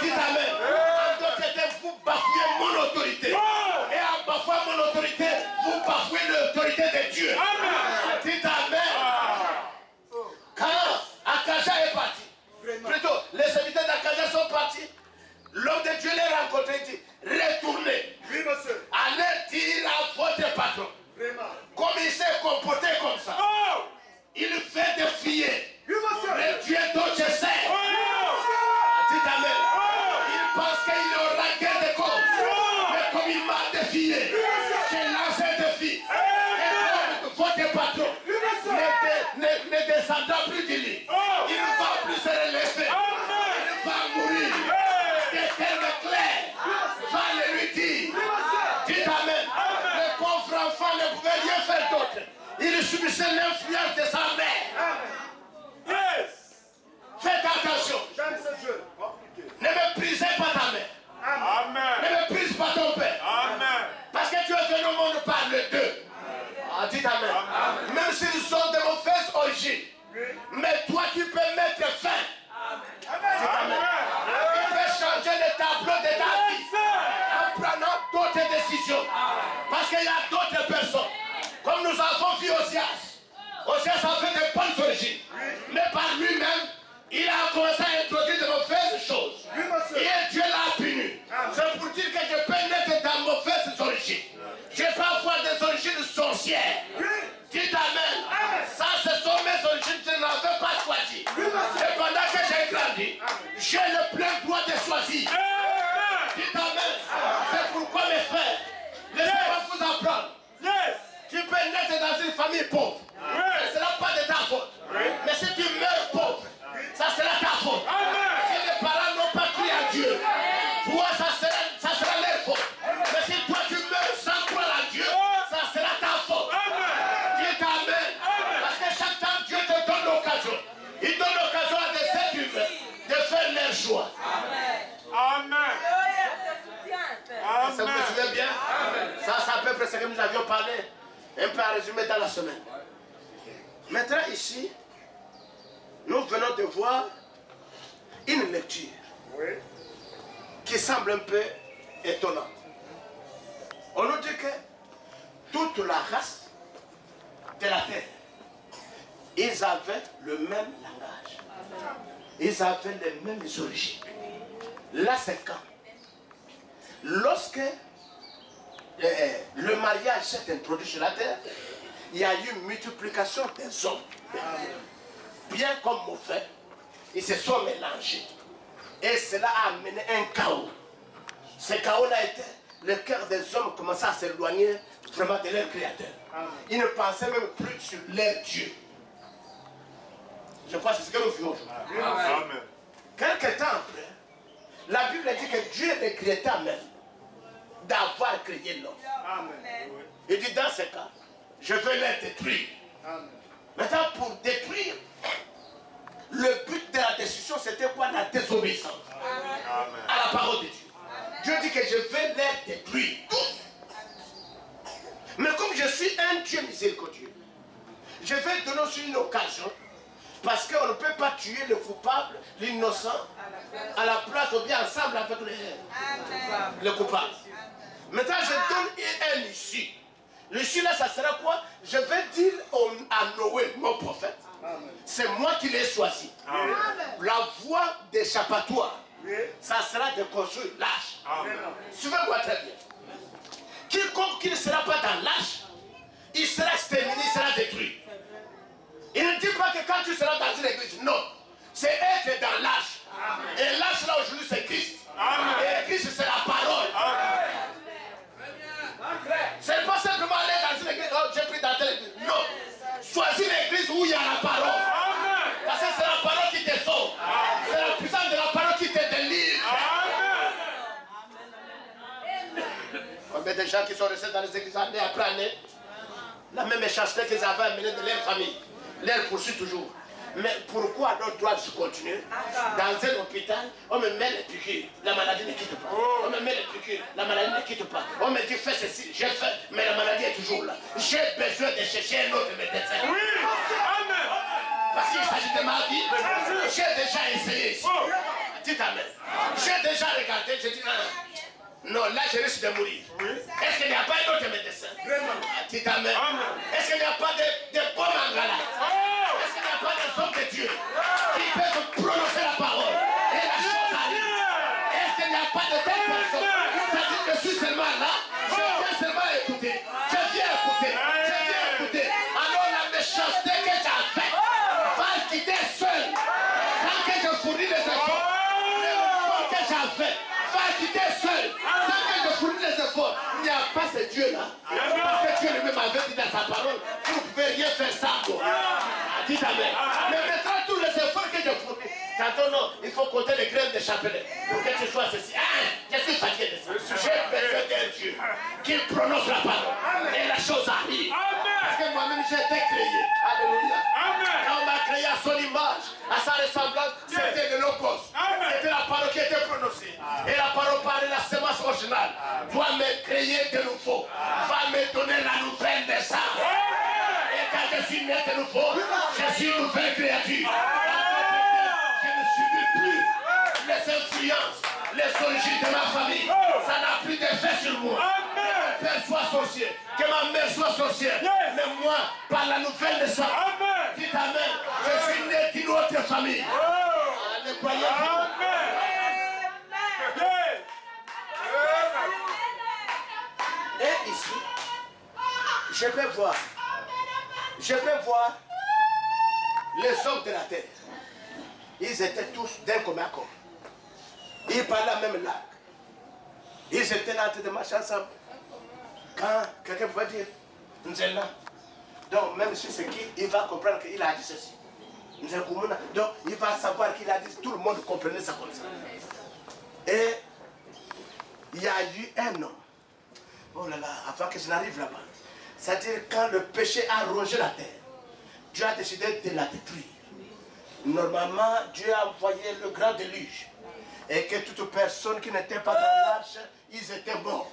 Dites amen. En d'autres termes, vous bafouez mon autorité. Et en bafouant mon autorité, vous bafouez l'autorité de Dieu. Dites amen. Quand Akazia est parti, plutôt les serviteurs d'Akazia sont partis, l'homme de Dieu les rencontré et dit, retournez, allez dire à votre patron, comme il s'est comporté comme ça, il fait défier le Dieu dont je sais. Dites amen. Il pense qu'il aura gain de cause, mais comme il m'a défié, j'ai lancé un défi. Et votre patron ne descendra plus du lit. Il ne va plus se relever. Il va mourir. Des termes clairs. Va le lui dire. Dites amen. Le pauvre enfant ne pouvait rien faire d'autre. Il subissait l'influence de sa mère. Faites attention. Ne méprisez pas ta mère. Ne méprise pas ton père. Parce que tu es venu au monde Josias avait de bonnes origines. Mais par lui-même, il a commencé à introduire de mauvaises choses. Et Dieu l'a puni. C'est pour dire que je peux naître dans mauvaises origines. Je peux avoir des origines sorcières. Dites Amen. Ça, ce sont mes origines, je n'avais pas choisi. Et pendant que j'ai grandi, j'ai le plein droit de choisir. Dites Amen. C'est pourquoi mes frères, laissez-moi vous apprendre. Tu peux naître dans une famille pauvre. Ce ne sera pas de ta faute. Mais si tu meurs pauvre, ça sera ta faute. Si les parents n'ont pas cru à Dieu, toi, ça sera leur faute. Mais si toi tu meurs sans croire à Dieu, ça sera ta faute. Dis Amen. Parce que chaque temps Dieu te donne l'occasion. Il donne l'occasion à des êtres humains de faire leur choix. Amen. Ça vous souvenez bien? Ça, c'est à peu près ce que nous avions parlé. Un peu à résumer dans la semaine. Maintenant ici, nous venons de voir une lecture qui semble un peu étonnante. On nous dit que toute la race de la terre, ils avaient le même langage. Ils avaient les mêmes origines. Là c'est quand? Lorsque le mariage s'est introduit sur la terre, il y a eu une multiplication des hommes. Bien comme mauvais, ils se sont mélangés. Et cela a amené un chaos. Ce chaos-là a été, le cœur des hommes commençait à s'éloigner vraiment de leur créateur. Ils ne pensaient même plus sur leur Dieu. Je crois que c'est ce que nous vivons aujourd'hui. Quelque temps après, la Bible dit que Dieu regretta même d'avoir créé l'homme. Il dit dans ce cas, je vais les détruire. Maintenant, pour détruire, le but de la destruction, c'était quoi? La désobéissance à la parole de Dieu. Dieu dit que je vais les détruire tous. Mais comme je suis un Dieu miséricordieux, je vais donner aussi une occasion, parce qu'on ne peut pas tuer le coupable, l'innocent, à la place ou bien ensemble avec le coupable. Maintenant, je donne un issue. L'issue là, ça sera quoi? Je vais dire à Noé, mon prophète, c'est moi qui l'ai choisi. La voie d'échappatoire, ça sera de construire l'arche. Suivez-moi très bien. Quiconque qui ne sera pas dans l'arche, il sera exterminé, il sera détruit. Il ne dit pas que quand tu seras dans une église, non. C'est être dans l'arche. Et l'arche là aujourd'hui c'est Christ. Et Christ c'est la parole. C'est pas simplement aller dans une église, oh, j'ai pris dans telle église. Non. Choisis l'église où il y a la parole. Parce que c'est la parole qui te sauve. C'est la puissance de la parole qui te délivre. Combien de gens qui sont restés dans les églises année après année, la même méchanceté qu'ils avaient amenée de leur famille, leur poursuit toujours. Mais pourquoi alors doivent-ils continuer? Dans un hôpital, on me met les piqûres, la maladie ne quitte pas. On me met les piqûres, la maladie ne quitte pas. On me dit fais ceci, j'ai fait, mais la maladie est toujours là. J'ai besoin de chercher un autre médecin. Oui, amen. Parce qu'il s'agit de ma vie, j'ai déjà essayé ici. Dites amen. J'ai déjà regardé, j'ai dit non, là je risque de mourir. Est-ce qu'il n'y a pas un autre médecin? Dites amen. Est-ce qu'il n'y a pas de bons mangalas? Est-ce qu'il n'y a pas des hommes de Dieu qui peuvent prononcer la parole et la chose arrive? Est-ce qu'il n'y a pas de telles personnes? C'est-à-dire que je suis seulement là, je viens seulement écouter. Je viens écouter. Alors la méchanceté que j'ai faite va quitter seul. Sans que je fournis les efforts. L'effort que j'ai fait va quitter seul. Sans que je fournis les efforts. Il n'y a pas ce Dieu-là. Parce que Dieu lui-même avait dit dans sa parole, vous ne pouvez rien faire sans moi. Dites amen. Mais maintenant, tous les efforts que je fournis, tantôt non, il faut compter les graines de chapelet pour que tu sois ceci. Je suis fatigué de ça. J'ai besoin d'un Dieu qui prononce la parole. Et la chose arrive. Parce que moi-même, j'ai été créé. Alléluia. Quand on m'a créé à son image, à sa ressemblance, c'était le logos. C'était la parole qui était prononcée. Et la parole par la semence originale doit me créer de nouveau. Va me donner la nouvelle naissance. Quand je suis né de nouveau, je suis une nouvelle créature. Je ne subis plus les influences, les origines de ma famille. Ça n'a plus d'effet sur moi. Que mon père soit sorcier, que ma mère soit sorcière. Mais moi, par la nouvelle naissance, Dites amen. Je suis né d'une autre famille. Ne croyez pas. Et ici, je peux voir les hommes de la terre. Ils étaient tous d'un commun accord. Ils parlaient la même langue. Ils étaient là en train de marcher ensemble. Quand quelqu'un pouvait dire Nzela, donc même si c'est qui, il va comprendre qu'il a dit ceci. Donc il va savoir qu'il a dit, tout le monde comprenait ça comme ça. Et il y a eu un homme, oh là là, avant que je n'arrive là-bas, c'est-à-dire quand le péché a rongé la terre, Dieu a décidé de la détruire. Normalement, Dieu a envoyé le grand déluge. Et que toute personne qui n'était pas dans l'arche, ils étaient morts.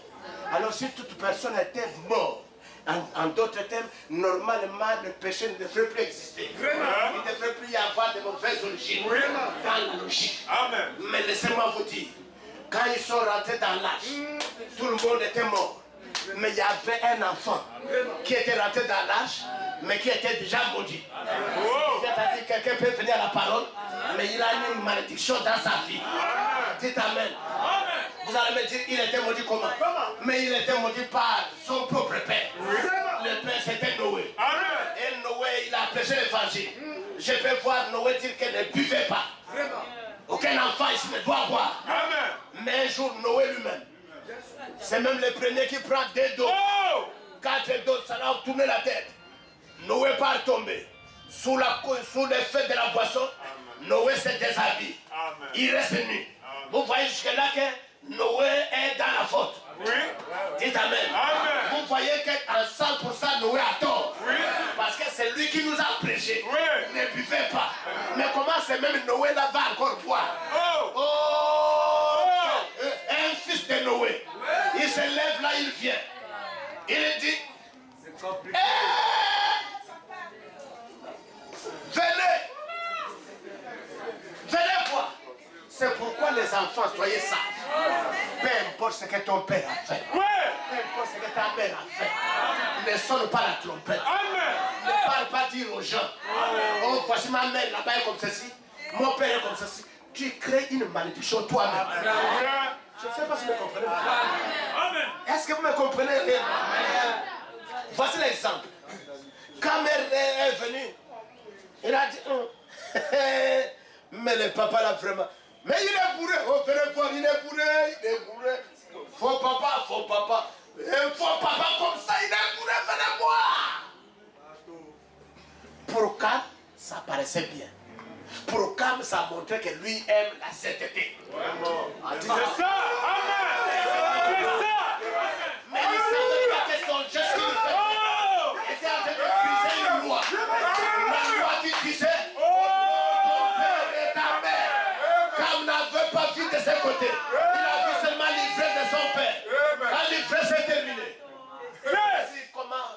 Alors si toute personne était morte, en d'autres termes, normalement le péché ne devrait plus exister. Vraiment. Il ne devrait plus y avoir de mauvaises origines. Vraiment. Dans la logique. Amen. Mais laissez-moi vous dire, quand ils sont rentrés dans l'arche, tout le monde était mort. Mais il y avait un enfant qui était rentré dans l'arche, mais qui était déjà maudit. C'est-à-dire que quelqu'un peut venir à la parole, mais il a une malédiction dans sa vie. Dites amen. Vous allez me dire, il était maudit comment? Mais il était maudit par son propre père. Le père c'était Noé. Et Noé, il a prêché l'évangile. Je peux voir Noé dire qu'elle ne buvait pas. Aucun enfant ici ne doit boire. Mais un jour, Noé lui-même, c'est même le premier qui prend 2 dos. 4 dos, ça l'a tourné la tête. Noé part tomber. Sous l'effet de la boisson, Noé se déshabille. Il reste nu. Vous voyez jusque-là que Noé est dans la faute. Oui. Dites amen. Vous voyez qu'en 100% Noé a tort. Oui. Parce que c'est lui qui nous a prêché. Oui. Ne buvez pas. Mais comment c'est même Noé là va encore boire? Un fils de Noé. Il se lève là, il vient. Il dit, venez voir. C'est pourquoi les enfants, soyez sages. Peu importe ce que ton père a fait. Peu importe ce que ta mère a fait. Ne sonne pas la trompette. Ne parle pas dire aux gens. Oh, voici ma mère là-bas est comme ceci. Mon père est comme ceci. Tu crées une malédiction toi-même. Je ne sais pas si vous me comprenez. Est-ce que vous me comprenez? Voici l'exemple. Quand mère est venue, il a dit, mais le papa là vraiment. Mais il est bourré, oh venez voir, il est bourré. Faux papa. Un faux papa comme ça, il est bourré, venez voir. Pour Cam, ça paraissait bien. Pour Cam, ça montrait que lui aime la sainteté. C'est ça, amen. C'est ça. Mais il savait pas que son geste qu'il faisait était en train de briser une loi. La loi qui disait, ton père et ta mère. Cam n'avait pas vu de ses côtés. Il a vu seulement l'ivresse de son père. Quand l'ivresse est terminée. Comment?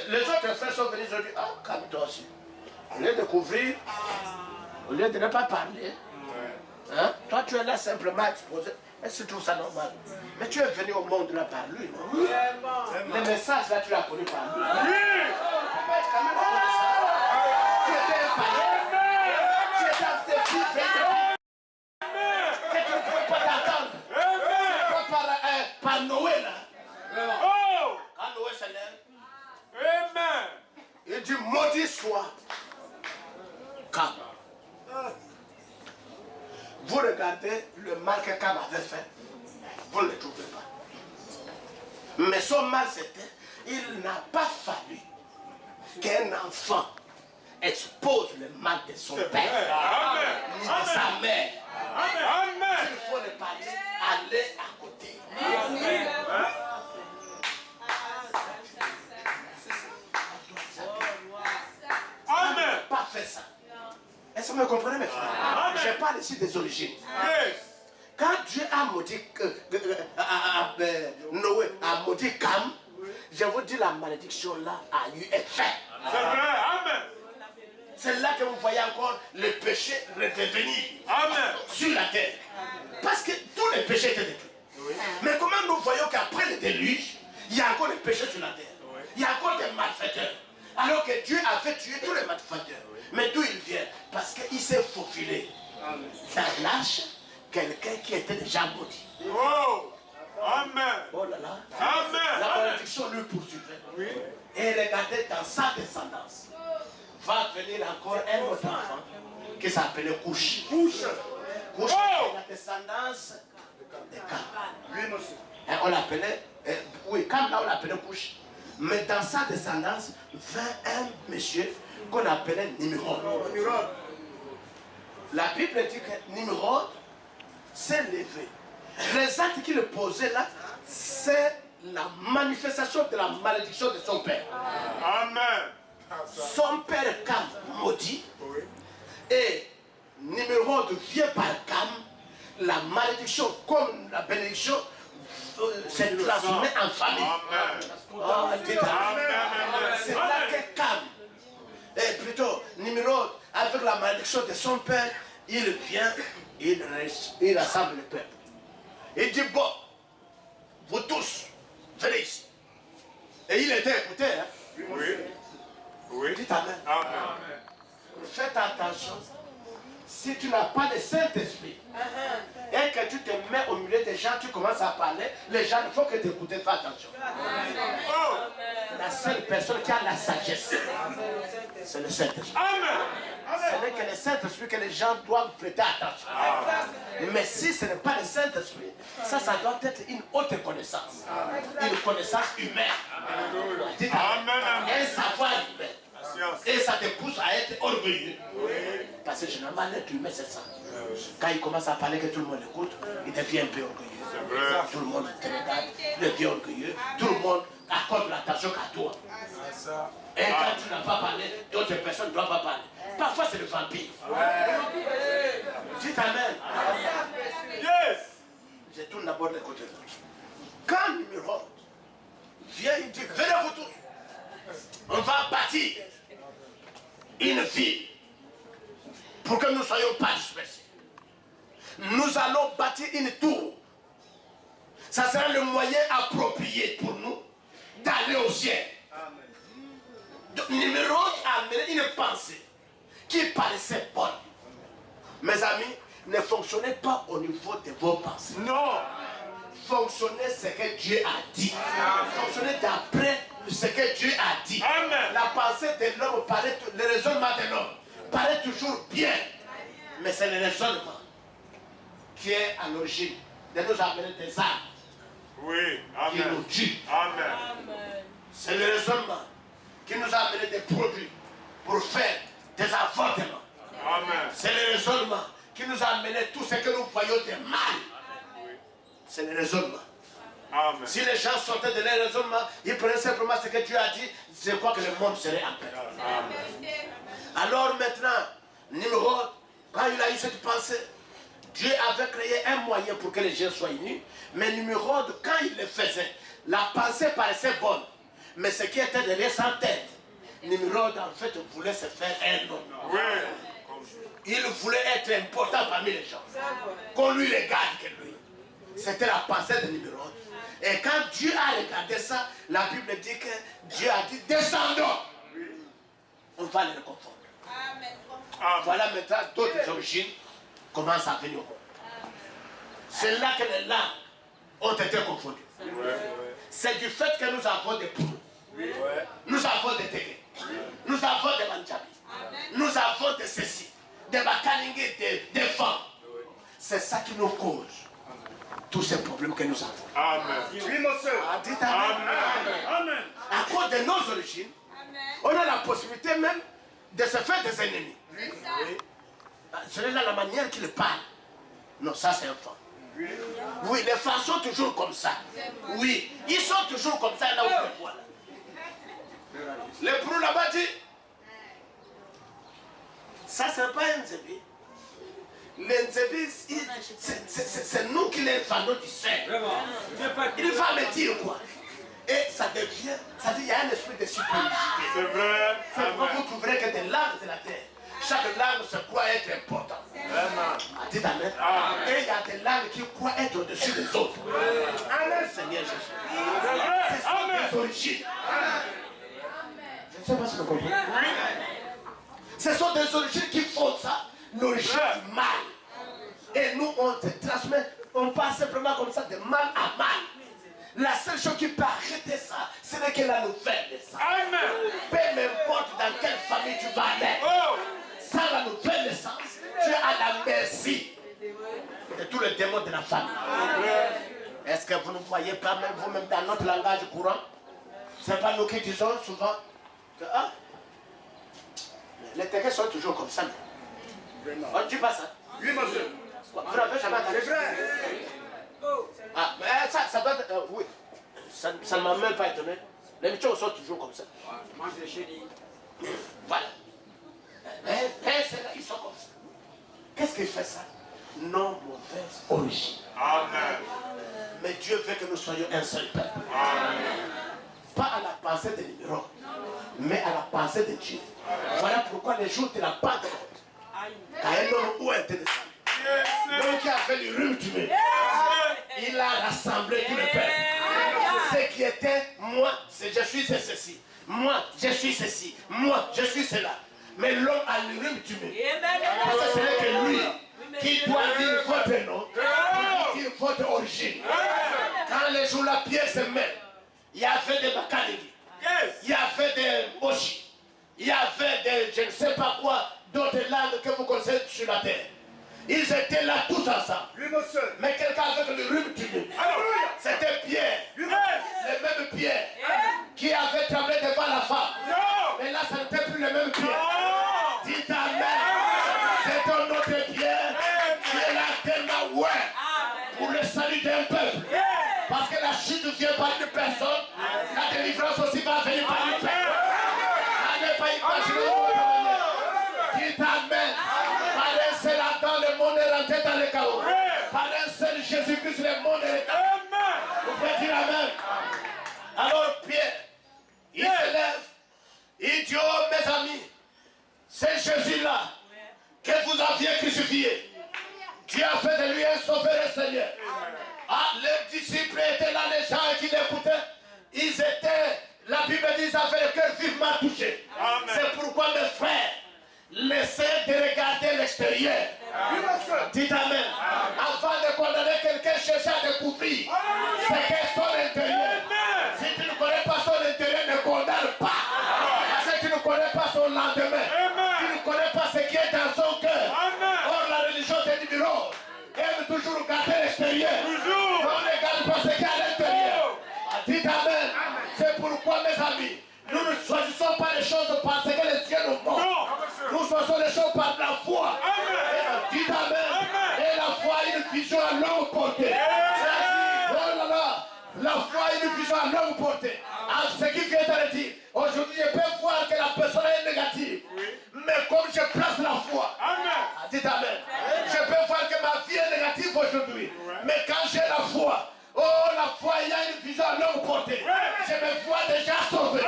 Les autres frères sont venus, ils ont dit, calme-toi aussi. Au lieu de couvrir, au lieu de ne pas parler, hein? Toi tu es là simplement exposé. Est-ce que tu trouves ça normal? Mais tu es venu au monde là par lui, non? Oui. Les messages là, tu l'as connu par lui. Oui. Pourquoi tu quand même connu ça? Tu étais un païen. Tu étais accepté. Que tu ne pouvais pas t'entendre. C'est pas par Noé là. Quand Noé se lève, il dit maudit soit. Cam. Vous regardez le mal que Cam avait fait, vous ne le trouvez pas. Mais son mal c'était, il n'a pas fallu qu'un enfant expose le mal de son père, ni de sa mère. S'il faut le parler, allez à côté. Amen. Pas fait ça. Est-ce que vous me comprenez mes frères? Je parle ici des origines. Quand Dieu a maudit Noé, a maudit Cam, je vous dis la malédiction là a eu effet. C'est vrai, amen. C'est là que vous voyez encore le péché redevenir sur la terre. Parce que tous les péchés étaient détruits. Mais comment nous voyons qu'après le déluge, il y a encore des péchés sur la terre? Il y a encore des malfaiteurs. Alors que Dieu avait tué tous les malfaiteurs. Mais d'où il vient? Parce qu'il s'est faufilé dans l'arche quelqu'un qui était déjà maudit. Oh! Amen. Oh là là. Amen. La malédiction lui poursuivait. Oui. Et regardez dans sa descendance. Va venir encore un autre enfant qui s'appelait Couche. Couche. Couche est la descendance de Cam. Et on l'appelait, oui, Cam là on l'appelait Couche. Mais dans sa descendance, vint un monsieur qu'on appelait Nimrod. La Bible dit que Nimrod s'est levé. Les actes qu'il posait là, c'est la manifestation de la malédiction de son père. Amen. Son père Cam maudit. Et Nimrod vient par Cam. La malédiction comme la bénédiction s'est transformée en famille. C'est là que Cam, et plutôt Nimrod, avec la malédiction de son père, il vient, il rassemble le peuple. Il dit, bon, vous tous, venez ici. Et il était écouté. Hein? Oui. Oui. Dites Amen. Amen. Faites attention. Si tu n'as pas le Saint-Esprit et que tu te mets au milieu des gens, tu commences à parler, les gens, il faut que tu écoutes, fais attention. Oh. La seule personne qui a la sagesse, c'est le Saint-Esprit. Ce n'est que le Saint-Esprit que les gens doivent prêter attention. Mais si ce n'est pas le Saint-Esprit, ça doit être une haute connaissance. Une connaissance humaine. Dites Amen. Un savoir humain. Et ça te pousse à être orgueilleux. Parce que généralement, l'être humain, c'est ça. Quand il commence à parler que tout le monde écoute, il devient un peu orgueilleux. Tout le monde te regarde, il devient orgueilleux. Tout le monde accorde l'attention qu'à toi. Et quand tu n'as pas parlé, d'autres personnes ne doivent pas parler. Parfois, c'est le vampire. Dites Amen. Yes. Je tourne d'abord de côté. Quand Nimrod vient, il dit, venez vous tous. On va bâtir une ville pour que nous ne soyons pas dispersés. Nous allons bâtir une tour. Ça sera le moyen approprié pour nous d'aller au ciel. Donc, Nimrod a amené une pensée qui paraissait bonne. Mes amis, ne fonctionnez pas au niveau de vos pensées. Non. Fonctionnez ce que Dieu a dit. Fonctionnez d'après ce que Dieu a dit. Amen. La pensée de l'homme paraît, le raisonnement de l'homme paraît toujours bien. Mais c'est le raisonnement qui est à l'origine de nous amener des armes. Oui. Qui nous Amen. tuent. Amen. C'est le raisonnement qui nous a amené des produits pour faire des avortements. Amen. C'est le raisonnement qui nous a amené tout ce que nous voyons de mal. C'est le raisonnement. Amen. Si les gens sortaient de leur raisonnement, ils prenaient simplement ce que Dieu a dit, je crois que le monde serait en paix. Alors maintenant, Nimrod, quand il a eu cette pensée, Dieu avait créé un moyen pour que les gens soient unis. Mais Nimrod, quand il le faisait, la pensée paraissait bonne. Mais ce qui était derrière sa tête, Nimrod en fait voulait se faire un nom. Oui. Il voulait être important parmi les gens. Qu'on lui regarde que lui. C'était la pensée de Nimrod. Et quand Dieu a regardé ça, la Bible dit que Dieu a dit, descendons. On va les confondre. Voilà maintenant d'autres origines commencent à venir au monde. C'est là que les langues ont été confondues. C'est du fait que nous avons des poules. Nous avons des tégués. Nous avons des manjabis. Nous avons des ceci, des bakalingues, des femmes. C'est ça qui nous cause tous ces problèmes que nous avons. Amen. Dites Amen. Amen. À cause de nos origines, on a la possibilité même de se faire des ennemis. C'est là la manière qu'ils parlent. Non, ça c'est un fan. Oui, les femmes sont toujours comme ça. Oui, ils sont toujours comme ça là où je les vois. Les prous là-bas dit, ça c'est pas un zébi. Les zébis, c'est nous qui les vendons du sein. Il va me dire quoi? Et ça devient, ça dit, il y a un esprit de supériorité. C'est vrai. C'est pourquoi vous trouverez que des langues de la terre, chaque langue se croit être importante. Dites Amen. Et il y a des langues qui croient être au-dessus des autres. Amen, Seigneur Jésus. C'est ça les origines. Je Je ne sais pas si vous comprenez. Ce sont des origines qui font ça, l'origine du mal. Et nous, on te transmet, on passe simplement comme ça de mal à mal. La seule chose qui peut arrêter ça, ce n'est que la nouvelle naissance. Amen. Peu m'importe dans quelle famille tu vas naître. Oh. Sans la nouvelle naissance, tu es à la merci de tous les démons de la famille. Est-ce que vous ne voyez pas même vous-même dans notre langage courant? Ce n'est pas nous qui disons souvent que les textes sont toujours comme ça. On ne dit pas ça. Oui, monsieur. Vous n'avez jamais entendu ça? Ah, mais ça doit être... oui. Ça ne m'a même pas étonné. Les choses sont toujours comme ça. Voilà. Ils sont comme ça. Qu'est-ce qui fait ça? Non mauvaise origine. Amen. Mais Dieu veut que nous soyons un seul peuple. Amen. Pas à la pensée des numéros, mais à la pensée de Dieu. Voilà pourquoi les jours de la Pentecôte, quand un homme où était descendu, l'homme qui a fait le rhume du nez, il a rassemblé tout le peuple. Ce qui était, moi, je suis ceci. Moi, je suis ceci. Moi, je suis cela. Mais l'homme a le rhume du nez. Parce que ce n'est que lui qui doit dire votre nom, qui dit votre origine. Quand les jours la pierre se met, il y avait des Bakalini, il y avait des Moshi, il y avait des je ne sais pas quoi, d'autres langues que vous connaissez sur la terre. Ils étaient là tous ensemble. Mais quelqu'un avec le rhume du nez. C'était Pierre, le même Pierre qui avait tremblé devant la femme. Mais là, ça n'était plus le même Pierre. Dites Amen. C'est un autre Pierre qui est là tellement pour le salut d'un peuple. Parce que la chute vient par une personne, la délivrance aussi va venir par une personne. N'allez pas imaginer dites Amen. Par un seul Adam, le monde est rentré dans le chaos. Par un seul Jésus-Christ, le monde est rentré. Vous pouvez dire Amen. Alors Pierre, il se lève, il dit, oh mes amis, c'est Jésus-là que vous aviez crucifié. Dieu a fait de lui un sauveur et Seigneur. Ah, les disciples étaient là, les gens qui l'écoutaient, ils étaient, la Bible dit, ils avaient le cœur vivement touché. C'est pourquoi mes frères, laissez de regarder l'extérieur. Dites Amen. Avant de condamner quelqu'un, cherchez à découvrir ce qu'est son intérieur. Si tu ne connais pas son intérieur, ne condamne pas. Parce que tu ne connais pas son lendemain. Tu ne connais pas ce qui est dans son cœur. Or, la religion des numéros aime toujours regarder l'extérieur. On ne regarde pas ce qu'il y a à l'intérieur. Dites Amen. C'est pourquoi, mes amis, nous ne choisissons pas les choses parce que les dieux nous montrent. Nous choisissons les choses par la foi. Dites Amen. Et la foi a une vision à longue portée. Oh là là. La foi a une vision à longue portée. Ce qui vient de dire, aujourd'hui je peux voir que la personne est négative. Mais comme je place la foi, dites Amen. Je peux voir que ma vie est négative aujourd'hui. Mais quand j'ai la foi, oh la foi, il y a une vision à longue portée. Je me vois déjà sauvé.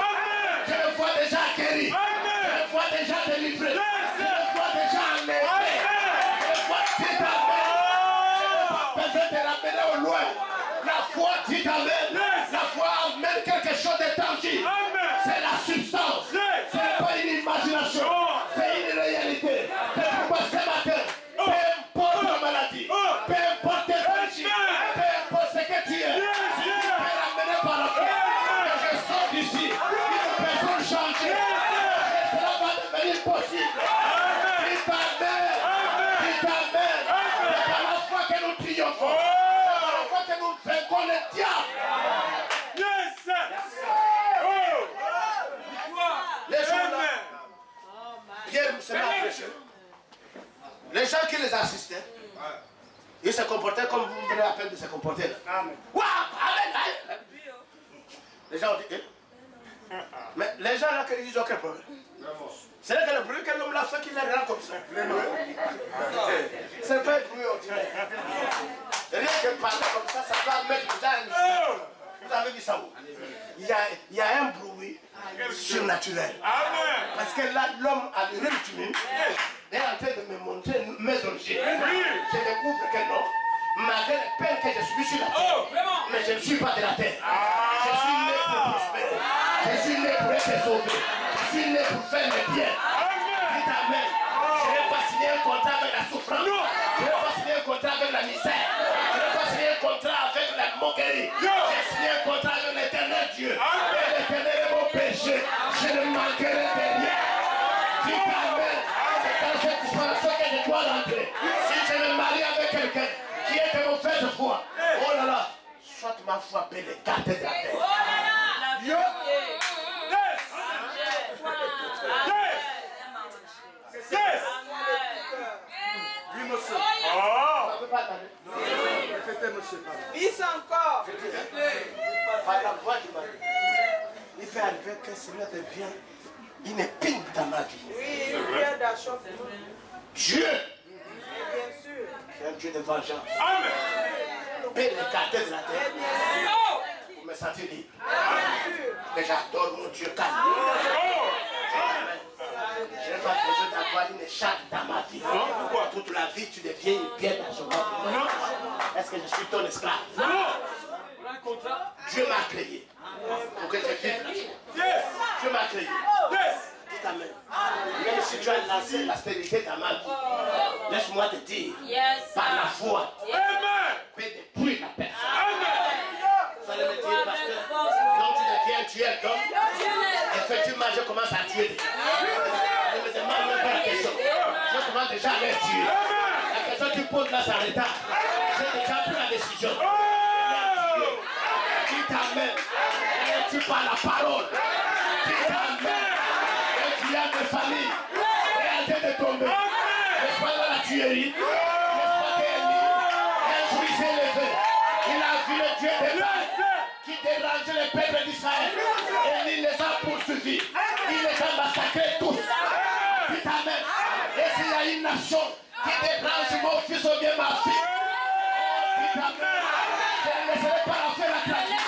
Je me vois déjà guéri. Je me vois déjà délivré. Je me vois déjà enlevé. Je me vois, dites Amen. Je n'ai pas besoin de ramener au loin. La foi, dites Amen. La foi amène quelque chose de tangible. C'est la substance. Ce n'est pas une imagination. C'est une réalité. C'est pourquoi ce matin, peu importe la maladie, peu importe tes origines, peu importe ce que tu es, si tu peux ramener par la foi, que je sors d'ici, une personne changée, et cela va devenir possible. Dites Amen. Dites Amen. C'est par la foi que nous triomphons. C'est par la foi que nous vainquons le diable. Les gens là, Pierre se met à prêcher. Les gens qui les assistaient, ils se comportaient comme vous venez à peine de se comporter là. Waouh, amen. Les gens ont dit, mais les gens là, ils ont quel problème? C'est là que le bruit que l'homme l'a fait qu'il les rend comme ça. C'est pas un bruit ordinaire. Rien que parler comme ça, ça va mettre dans une... Vous avez dit ça où? Il y a un bruit surnaturel. Parce que là, l'homme a le rhume est en train de me montrer mes origines. Je découvre que non, malgré les peines que je suis sur la terre, mais je ne suis pas de la terre. Je suis né pour prospérer. Je suis né pour être sauvé. Je suis né pour faire le bien. Dites Amen. Je n'ai pas signé un contrat avec la souffrance. Je n'ai pas signé un contrat avec la misère. Je n'ai pas signé un contrat avec la moquerie. J'ai signé un contrat avec l'éternel Dieu. Et l'éternel est mon péché. Je ne manquerai de rien. Dites Amen. C'est dans cette dispensation que je dois rentrer. Si je me marie avec quelqu'un qui est de mauvaise foi, oh là là, soit ma foi peut l'écarter de la terre. Oui, monsieur. Oh. Répétez, monsieur. Dis encore. Par la voix du mari, il peut arriver que cela devient une épine dans ma vie. Oui, une pierre d'achoppement. Dieu, Bien sûr. c'est un Dieu de vengeance. Amen. Peut l'écarter de la Et terre. bien sûr. Pour me sentir libre. Bien sûr. Mais j'adore mon Dieu calme. Je n'ai pas besoin d'avoir une écharpe dans ma vie. Pourquoi toute la vie tu deviens une pierre d'achoppement? Est-ce que je suis ton esclave? Dieu m'a créé pour que je vive la joie. Dieu m'a créé. Dites Amen. Même si tu as lancé la stérilité dans ma vie, laisse-moi te dire, par la foi, fais dépouiller la personne. Vous allez me dire, pasteur, donc tu deviens un tueur d'homme. Effectivement, je commence à tuer déjà. Je me demande même pas la question. Je commence déjà à les tuer. La question que tu poses là, c'est en retard. J'ai déjà pris la décision. Dites Amen. Et tu parles la parole. Dites Amen. Et tu as de famille. Et arrêtez de tomber. N'est-ce pas dans la tuerie? N'est-ce pas qu'Élie, un jour il s'est levé. Il a vu le Dieu des pères qui dérangeait les peuples d'Israël. Et il les a poursuivis. Il les a massacrés tous. Dites Amen. Et s'il y a une nation qui dérange mon fils ou bien ma fille, dites Amen. Je ne laisserai pas la faire la tragique.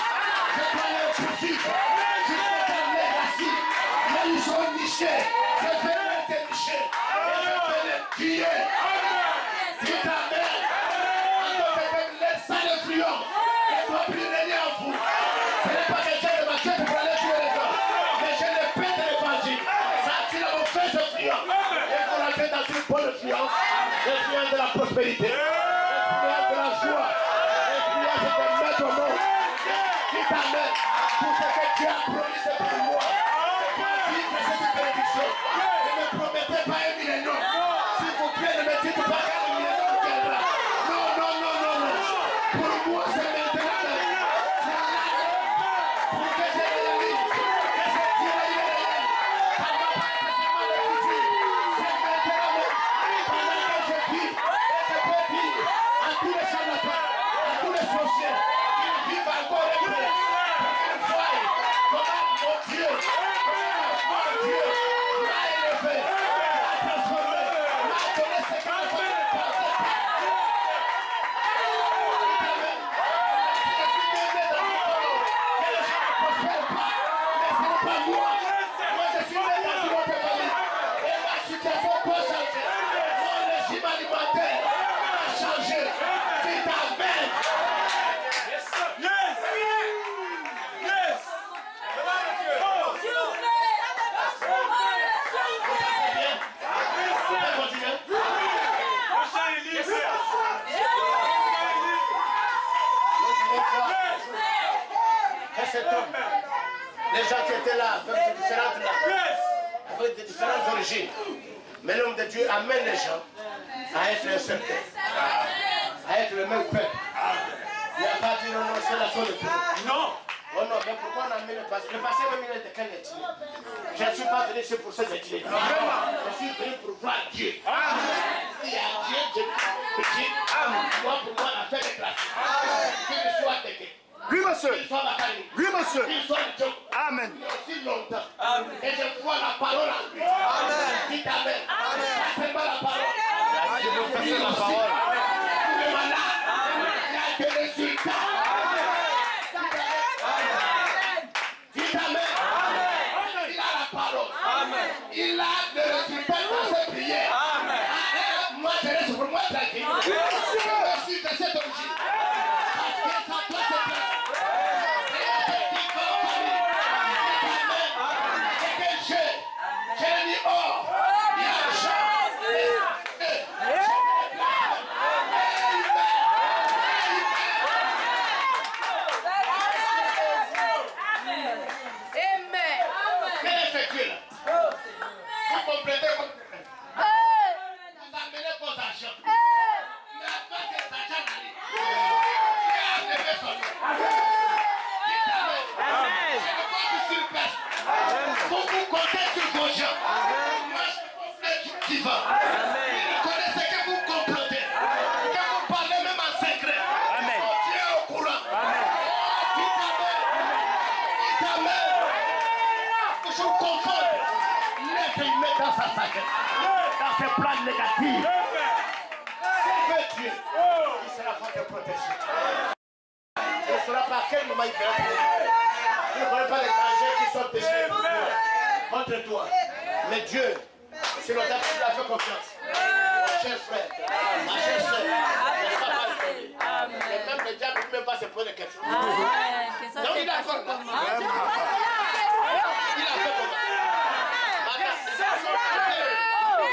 Je dois les poursuivre. Je vais faire les racines. Mais ils sont nichés. Je vais les dénicher. Et je vais les tuer. Dites Amen. En d'autres termes, laissez les influence. Ne doit plus régner en vous. Ce n'est pas quelqu'un de ma tête pour aller tuer les gens. Mais je les paie de l'évangile. Ça attire la mauvaise influence. Et vous rentrez dans une bonne influence. L'influence de la prospérité. L'influence de la joie. L'influence de mettre au monde. Dites Amen. Pour ce que Dieu a promis, c'est pour moi. Je dois vivre cette bénédiction. Ne me promettez pas un millénaire. S'il vous plaît, ne me dites pas qu'un millénaire viendra. Non, non, non, non, non. Pour moi, c'est maintenant. C'est là. Pour que je réalise que c'est Dieu qui est réel. Ça ne va pas être seulement le futur. C'est maintenant. Pendant que je vis, et je peux dire à tous les charlatans, à tous les sorciers, qu'ils vivent encore et que une fois, comment mon Dieu, mon Dieu m'a élevé, m'a transformé, m'a donné ce qu'il ne fallait pas. Amen. Je suis né dans une famille que les gens ne prospèrent pas, mais ce n'est pas moi. Moi, je suis né dans une autre famille et ma situation peut changer. Mon régime alimentaire a changé. Dites Amen. On peut continuer? Et cet homme, les gens qui étaient là, avec de différentes origines, mais l'homme de Dieu amène les gens à être un seul peuple, à être le même peuple. Il n'y a pas dit non, non, c'est la chose de tout. Non. Oh non, mais pourquoi on a mis le passé? Le passé même il est de quelle ethnie? Je ne suis pas venu ici pour cette ethnie. Je suis venu pour voir Dieu. Il y a Dieu, Dieu. Moi, pour moi, la fête est classique. Qu'il soit Téké. Oui, monsieur. Qu'il soit Bakari. Oui, monsieur. Qu'il soit Djok. Amen. Il y a aussi longtemps. Et je vois la parole en lui. Dites Amen. Ça, c'est pas la parole. Je veux faire la parole. Le malade, il y a des résultats. Dites Amen. Il a la parole. Il a des résultats dans ses prières. Moi, je reste pour moi tranquille. Je suis de cette origine. Parce que ça doit se faire. Et que j'ai sur personne. Vous vous comptez sur vos gens. Moi, je suis qui va. Vous connaissez que vous complotez. Que vous parlez même en secret. Amen. Dieu est au courant. Dites Amen. Je vous confonds. Laissez-le mettre dans sa sagesse. Dans ses plans négatifs. Dieu, il sera votre protection. Il ne saura pas à quel moment il fera. Il ne connaît pas les dangers qui sont péchés contre toi. Mais Dieu, c'est le temps que tu lui as fait confiance. Mon cher frère, ma chère soeur, ne sois pas étonné. Et même le diable ne peut même pas se poser des questions. Donc il a encore là. Il a fait comment?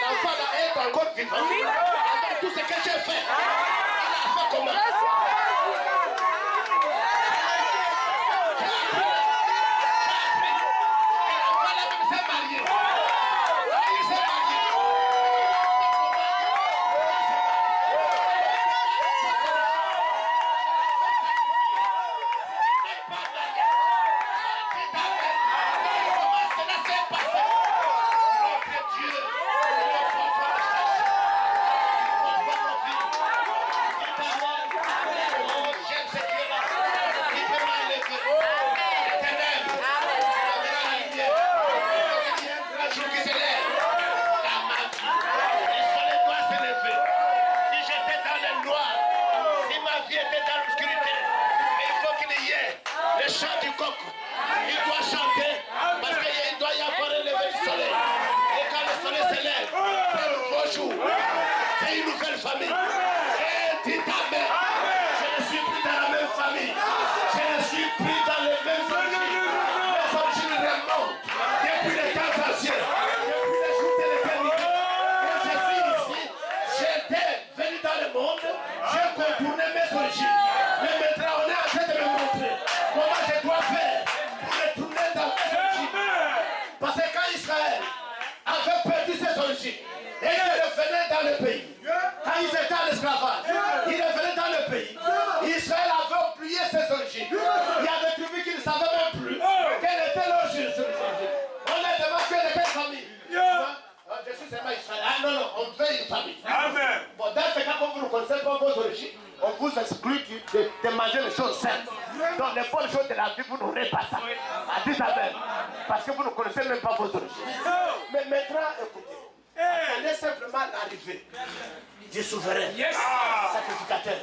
L'enfant là est encore vivant. Avec tout ce que j'ai fait, il a fait comment? On vous exclut de manger les choses saines. Donc les bonnes choses de la vie, vous n'aurez pas ça. Dites Amen. Parce que vous ne connaissez même pas vos origines. Mais maintenant, écoutez. Attendez simplement l'arrivée du souverain, sacrificateur.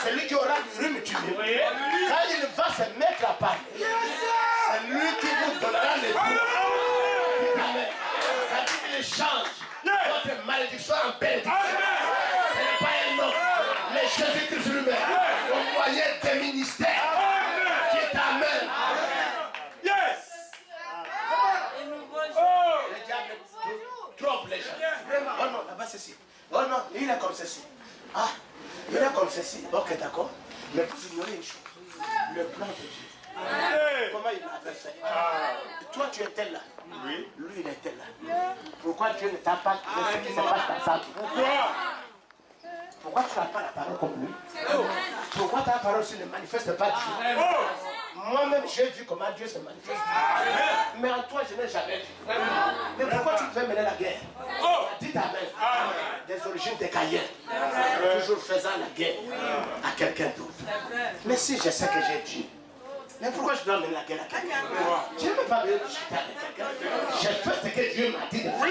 Celui qui aura du rhume tué. Quand il va se mettre à parler, c'est lui qui vous donnera les coups. Dites Amen. Ça dit qu'il change votre malédiction en bénédiction. Ce n'est pas un homme. Mais Jésus-Christ lui-même, au moyen des ministères, qui est Amen. Yes! Le diable trompe les gens. Oh non, là-bas ceci. Oh non, il est comme ceci. Ah, il est comme ceci. Ok, d'accord. Mais vous ignorez une chose. Le plan de Dieu. Comment il l'avait fait? Toi, tu étais là. Oui. Lui, il était là. Pourquoi Dieu ne t'a pas dit ce qui se passe dans sa vie? Pourquoi tu n'as pas la parole comme lui? Pourquoi ta parole ne manifeste pas Dieu? Moi-même, j'ai vu comment Dieu se manifeste. Mais en toi, je n'ai jamais vu. Mais pourquoi tu devais mener la guerre? Dites Amen. Des origines des Caïens. Toujours faisant la guerre à quelqu'un d'autre. Mais si je sais que j'ai Dieu, mais pourquoi je dois mener la guerre à quelqu'un? Je n'ai même pas besoin de discuter avec quelqu'un. J'ai fait ce que Dieu m'a dit de faire.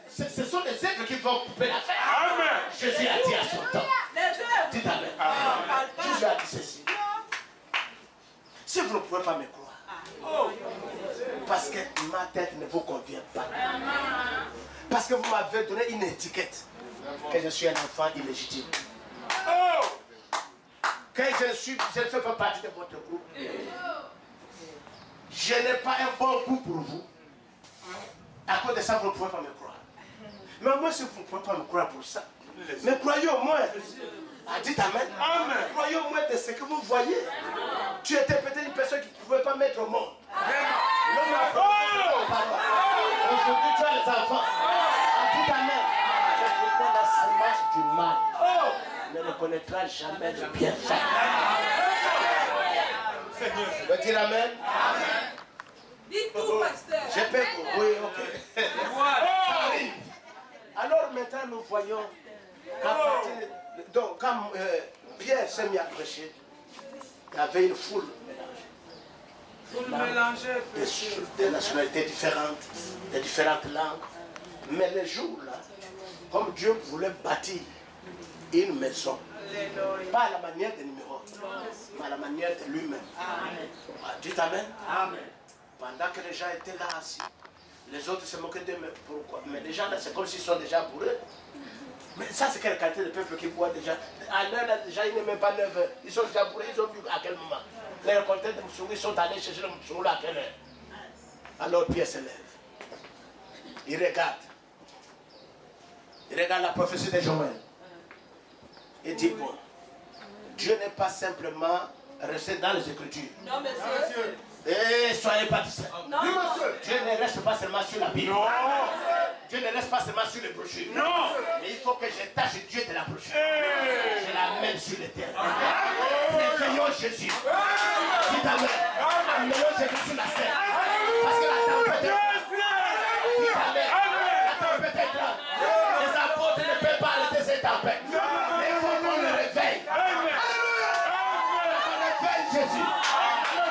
Ce sont les êtres qui vont couper l'affaire. Amen. Jésus a dit à son temps. Dites Amen. Jésus a dit ceci. Si vous ne pouvez pas me croire, parce que ma tête ne vous convient pas, parce que vous m'avez donné une étiquette que je suis un enfant illégitime, que je ne fais pas partie de votre groupe, je n'ai pas un bon goût pour vous. À cause de ça, vous ne pouvez pas me croire. Mais moi, si vous ne pouvez pas me croire pour ça, mais croyez au moins. Dites Amen. Amen. Croyez au moins de ce que vous voyez. Tu étais peut-être une personne qui ne pouvait pas mettre au monde. L'homme a parlé. Aujourd'hui, tu as les enfants. Dites Amen. C'est pourquoi la semence du mal ne reconnaîtra jamais le bienfait. Seigneur. Veux dire Amen? voyons donc quand Pierre s'est mis à prêcher, il y avait une foule mélangée. des nationalités différentes, de différentes langues. Mais les jours là, comme Dieu voulait bâtir une maison, pas à la manière des numéros, mais à la manière de lui-même. Dites Amen. Amen. Pendant que les gens étaient là assis, les autres se moquaient d'eux, mais pourquoi? Mais les gens là, c'est comme s'ils sont déjà bourrés. Mais ça, c'est quelle qualité de peuple qui boit déjà? À l'heure là, déjà, ils ne même pas 9 heures. Ils sont déjà bourrés, ils ont bu à quel moment? Les récoltants de Moussou, ils sont allés chercher le Moussou à quelle heure? Alors Pierre se lève. Il regarde. Il regarde la prophétie de Joël. Il dit, bon, Dieu n'est pas simplement resté dans les Écritures. Non, monsieur. Et soyez pas distraits. Non, Dieu ne reste pas seulement sur la Bible. Non. Dieu ne reste pas seulement sur les brochures. Non. Mais il faut que je tâche Dieu de la brochure. Hey. Je l'amène sur le terrain. Réveillons Jésus. Dites Amen. Amenons Jésus sur la scène. Parce que la tempête est grande. Dites Amen. La tempête est grande. Les apôtres ne peuvent pas arrêter cette tempête. Mais il faut qu'on le réveille. On réveille Jésus.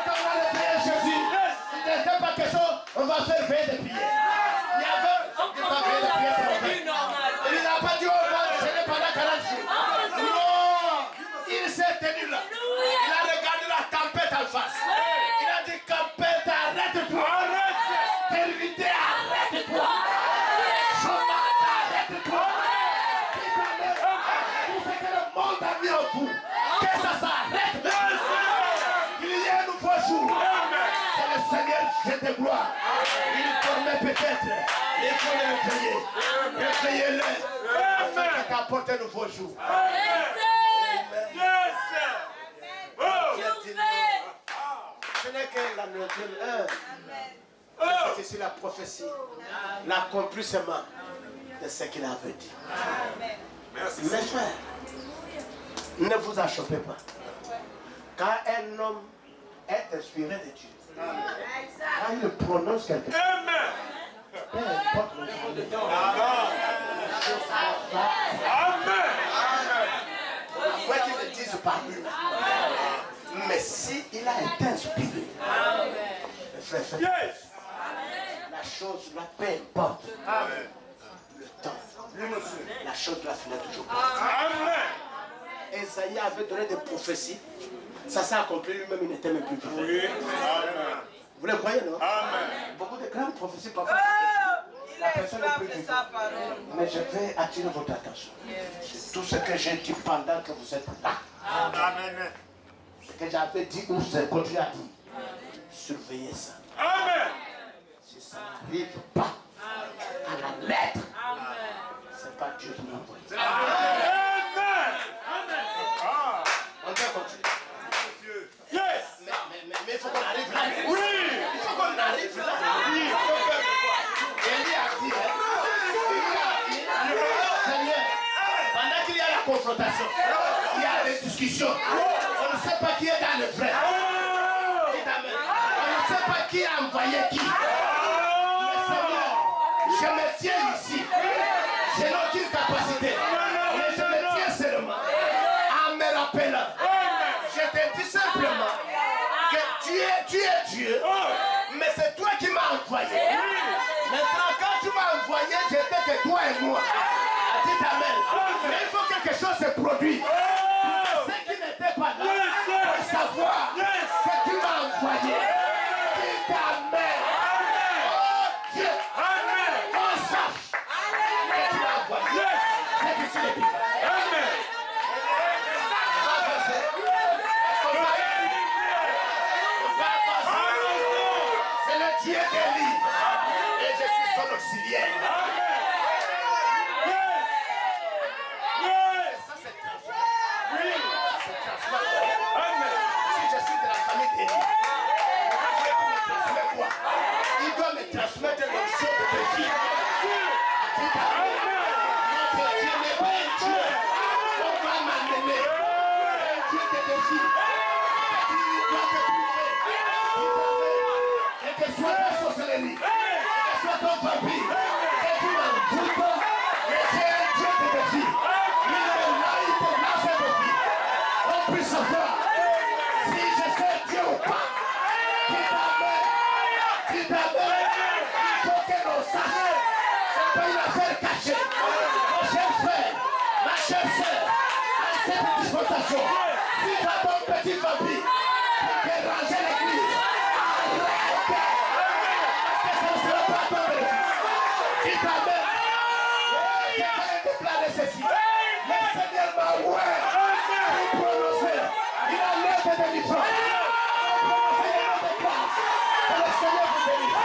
Quand on réveille Jésus, il n'était pas question, on va faire veiller des prières. Il y avait, on ne va veiller des prières pour le faire. Il n'a pas dit on va gêner pendant 40 jours. Non, il s'est tenu là. Il a regardé la tempête en face. Il a dit tempête, arrête-toi. Terminité, arrête-toi. Chômage, arrête-toi. Tout ce que le monde a mis en vous, que ça s'arrête. Il y a un nouveau jour. C'est le Seigneur, je te gloire. Il dormait peut-être. Il faut le réveiller. Réveillez-le. Afin qu'il t'apporte un nouveau jour. Ce n'est que la nouvelle heure. C'est ici la prophétie. L'accomplissement de ce qu'il avait dit. Mes frères, ne vous achoppez pas. Quand un homme est inspiré de Dieu, quand il prononce quelque chose, peu importe le jour, quoi qu'il le dise par lui, mais si il a été inspiré, frère, la chose là, peu importe le temps, la chose là finit toujours pas. Esaïe avait donné des prophéties. Ça s'est accompli lui-même, il n'était même plus vivant. Vous le croyez, non? Beaucoup de grandes prophéties, papa. La personne n'est plus vivante. Mais je vais attirer votre attention. C'est tout ce que j'ai dit pendant que vous êtes là. Ce que j'avais dit ou ce que continue à dire. Surveillez ça. Si ça n'arrive pas à la lettre, c'est pas Dieu qui m'a envoyé. On peut continuer. Mais il faut qu'on arrive là. Oui. Il faut qu'on arrive là. Oui. Élie a dit, Seigneur, pendant qu'il y a la confrontation, il y a les discussions. On ne sait pas qui est dans le vrai. On ne sait pas qui a envoyé qui. Mais Seigneur, je me tiens ici. Je n'ai aucune capacité. Mais je me tiens seulement en me rappelant. Je te dis simplement que tu es Dieu, mais c'est toi qui m'as envoyé. Maintenant, quand tu m'as envoyé, j'étais que toi et moi. Dites Amen. Mais il faut que quelque chose se produise. Ceux qui n'étaient pas là, pour savoir que tu m'as envoyé. Dites Amen. Oh Dieu, on sache que tu m'as envoyé. C'est que tu l'es vivant. C'est le Dieu d'Élie. Et je suis son auxiliaire. Ça, c'est transformé. C'est transformé. Si je suis de la famille d'Élie, Dieu me transmet quoi? Il doit me transmettre l'onction de défi. Notre Dieu n'est pas un Dieu. On va m'amener. Un Dieu de défi. Il doit te prouver. Et que soit ta sorcellerie, que soit ton vampire, que tu m'envoûtes, mais c'est un Dieu de pas une affaire cachée. Mon cher frère, ma chère sœur, à cette dispensation, si tu as ton petit papy pour déranger l'église, arrête. Parce que ce ne sera pas ton bénéfice. Dis Amen. J'ai quand même déclaré ceci. Le Seigneur m'a ouvert pour prononcer une alerte de délivrance. Pour prononcer une alerte de grâce. Que le Seigneur vous bénisse.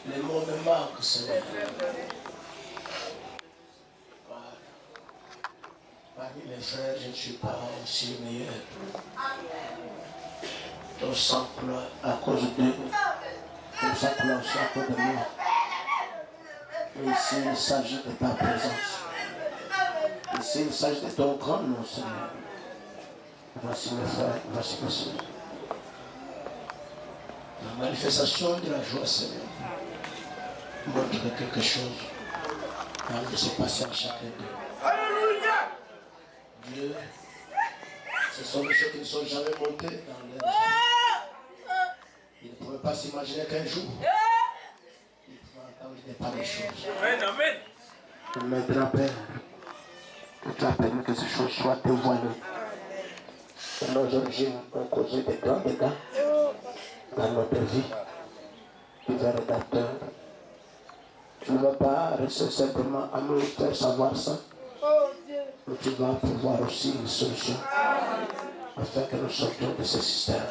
Les mots me manquent, Seigneur. Voilà. Parmi les frères, je ne suis pas aussi meilleur. Ton sang pleure à cause d'eux. Ton sang pleure aussi à cause de moi. Mais ici, il s'agit de ta présence. Ici, il s'agit de ton grand nom, Seigneur. Voici mes frères, voici mes soeurs. La manifestation de la joie, Seigneur, montre quelque chose avant de se passer à chacun d'eux. Alléluia. Dieu, ce sont des choses qui ne sont jamais montées dans leur vie. Ils ne pouvaient pas s'imaginer qu'un jour, ils pouvaient entendre des pareilles choses. Amen, amen. Maintenant, Père, tu as permis que ces choses soient dévoilées. Et nos origines ont causé des grands dégâts dans notre vie. Tu es rédacteur. Tu ne vas pas rester simplement à nous faire savoir ça. Mais tu vas pouvoir aussi une solution. Afin que nous sortions de ce système.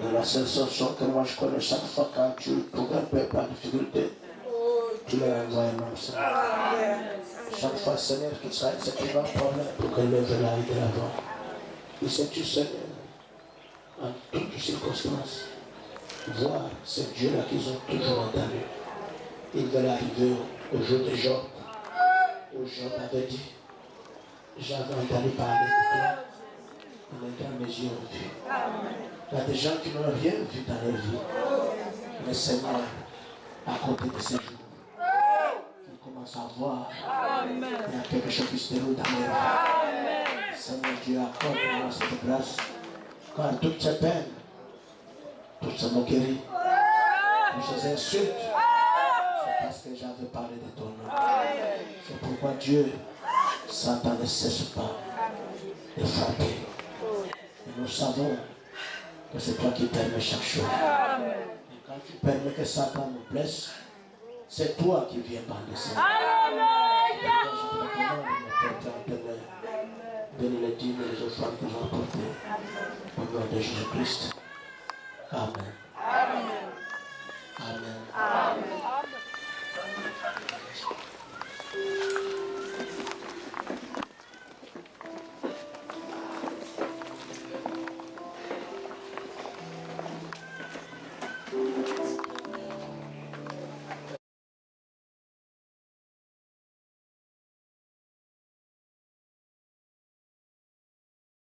Et la seule solution que moi je connais chaque fois quand tu trouves un peu par difficulté, tu leur envoies un homme, Seigneur. Chaque fois, Seigneur, qu'il soit ce qui va problème pour que l'œuvre aille de l'avant. Et sais-tu, Seigneur, en toutes circonstances, voir ce Dieu-là qu'ils ont toujours entendu. Ils veulent arriver au jour de Job, où Job avait dit, j'avais entendu parler de toi, et maintenant mes yeux ont vu. Il y a des gens qui n'ont rien vu dans leur vie, mais Seigneur, à côté de ces jours, ils commencent à voir, il y a quelque chose qui se déroule dans leur vie. Seigneur Dieu, accorde-moi cette grâce, car toutes ces peines, toutes ces moqueries, toutes ces insultes, c'est parce que j'avais parlé de ton nom. C'est pourquoi Dieu, Satan ne cesse pas de frapper. Et nous savons que c'est toi qui permets chaque chose. Et quand tu permets que Satan nous blesse, c'est toi qui viens bander ça. Je te recommande de me porter en témoin. Donne les dîmes et les offrandes que nous avons apportées. Au nom de Jésus-Christ. Amen. Amen. Amen.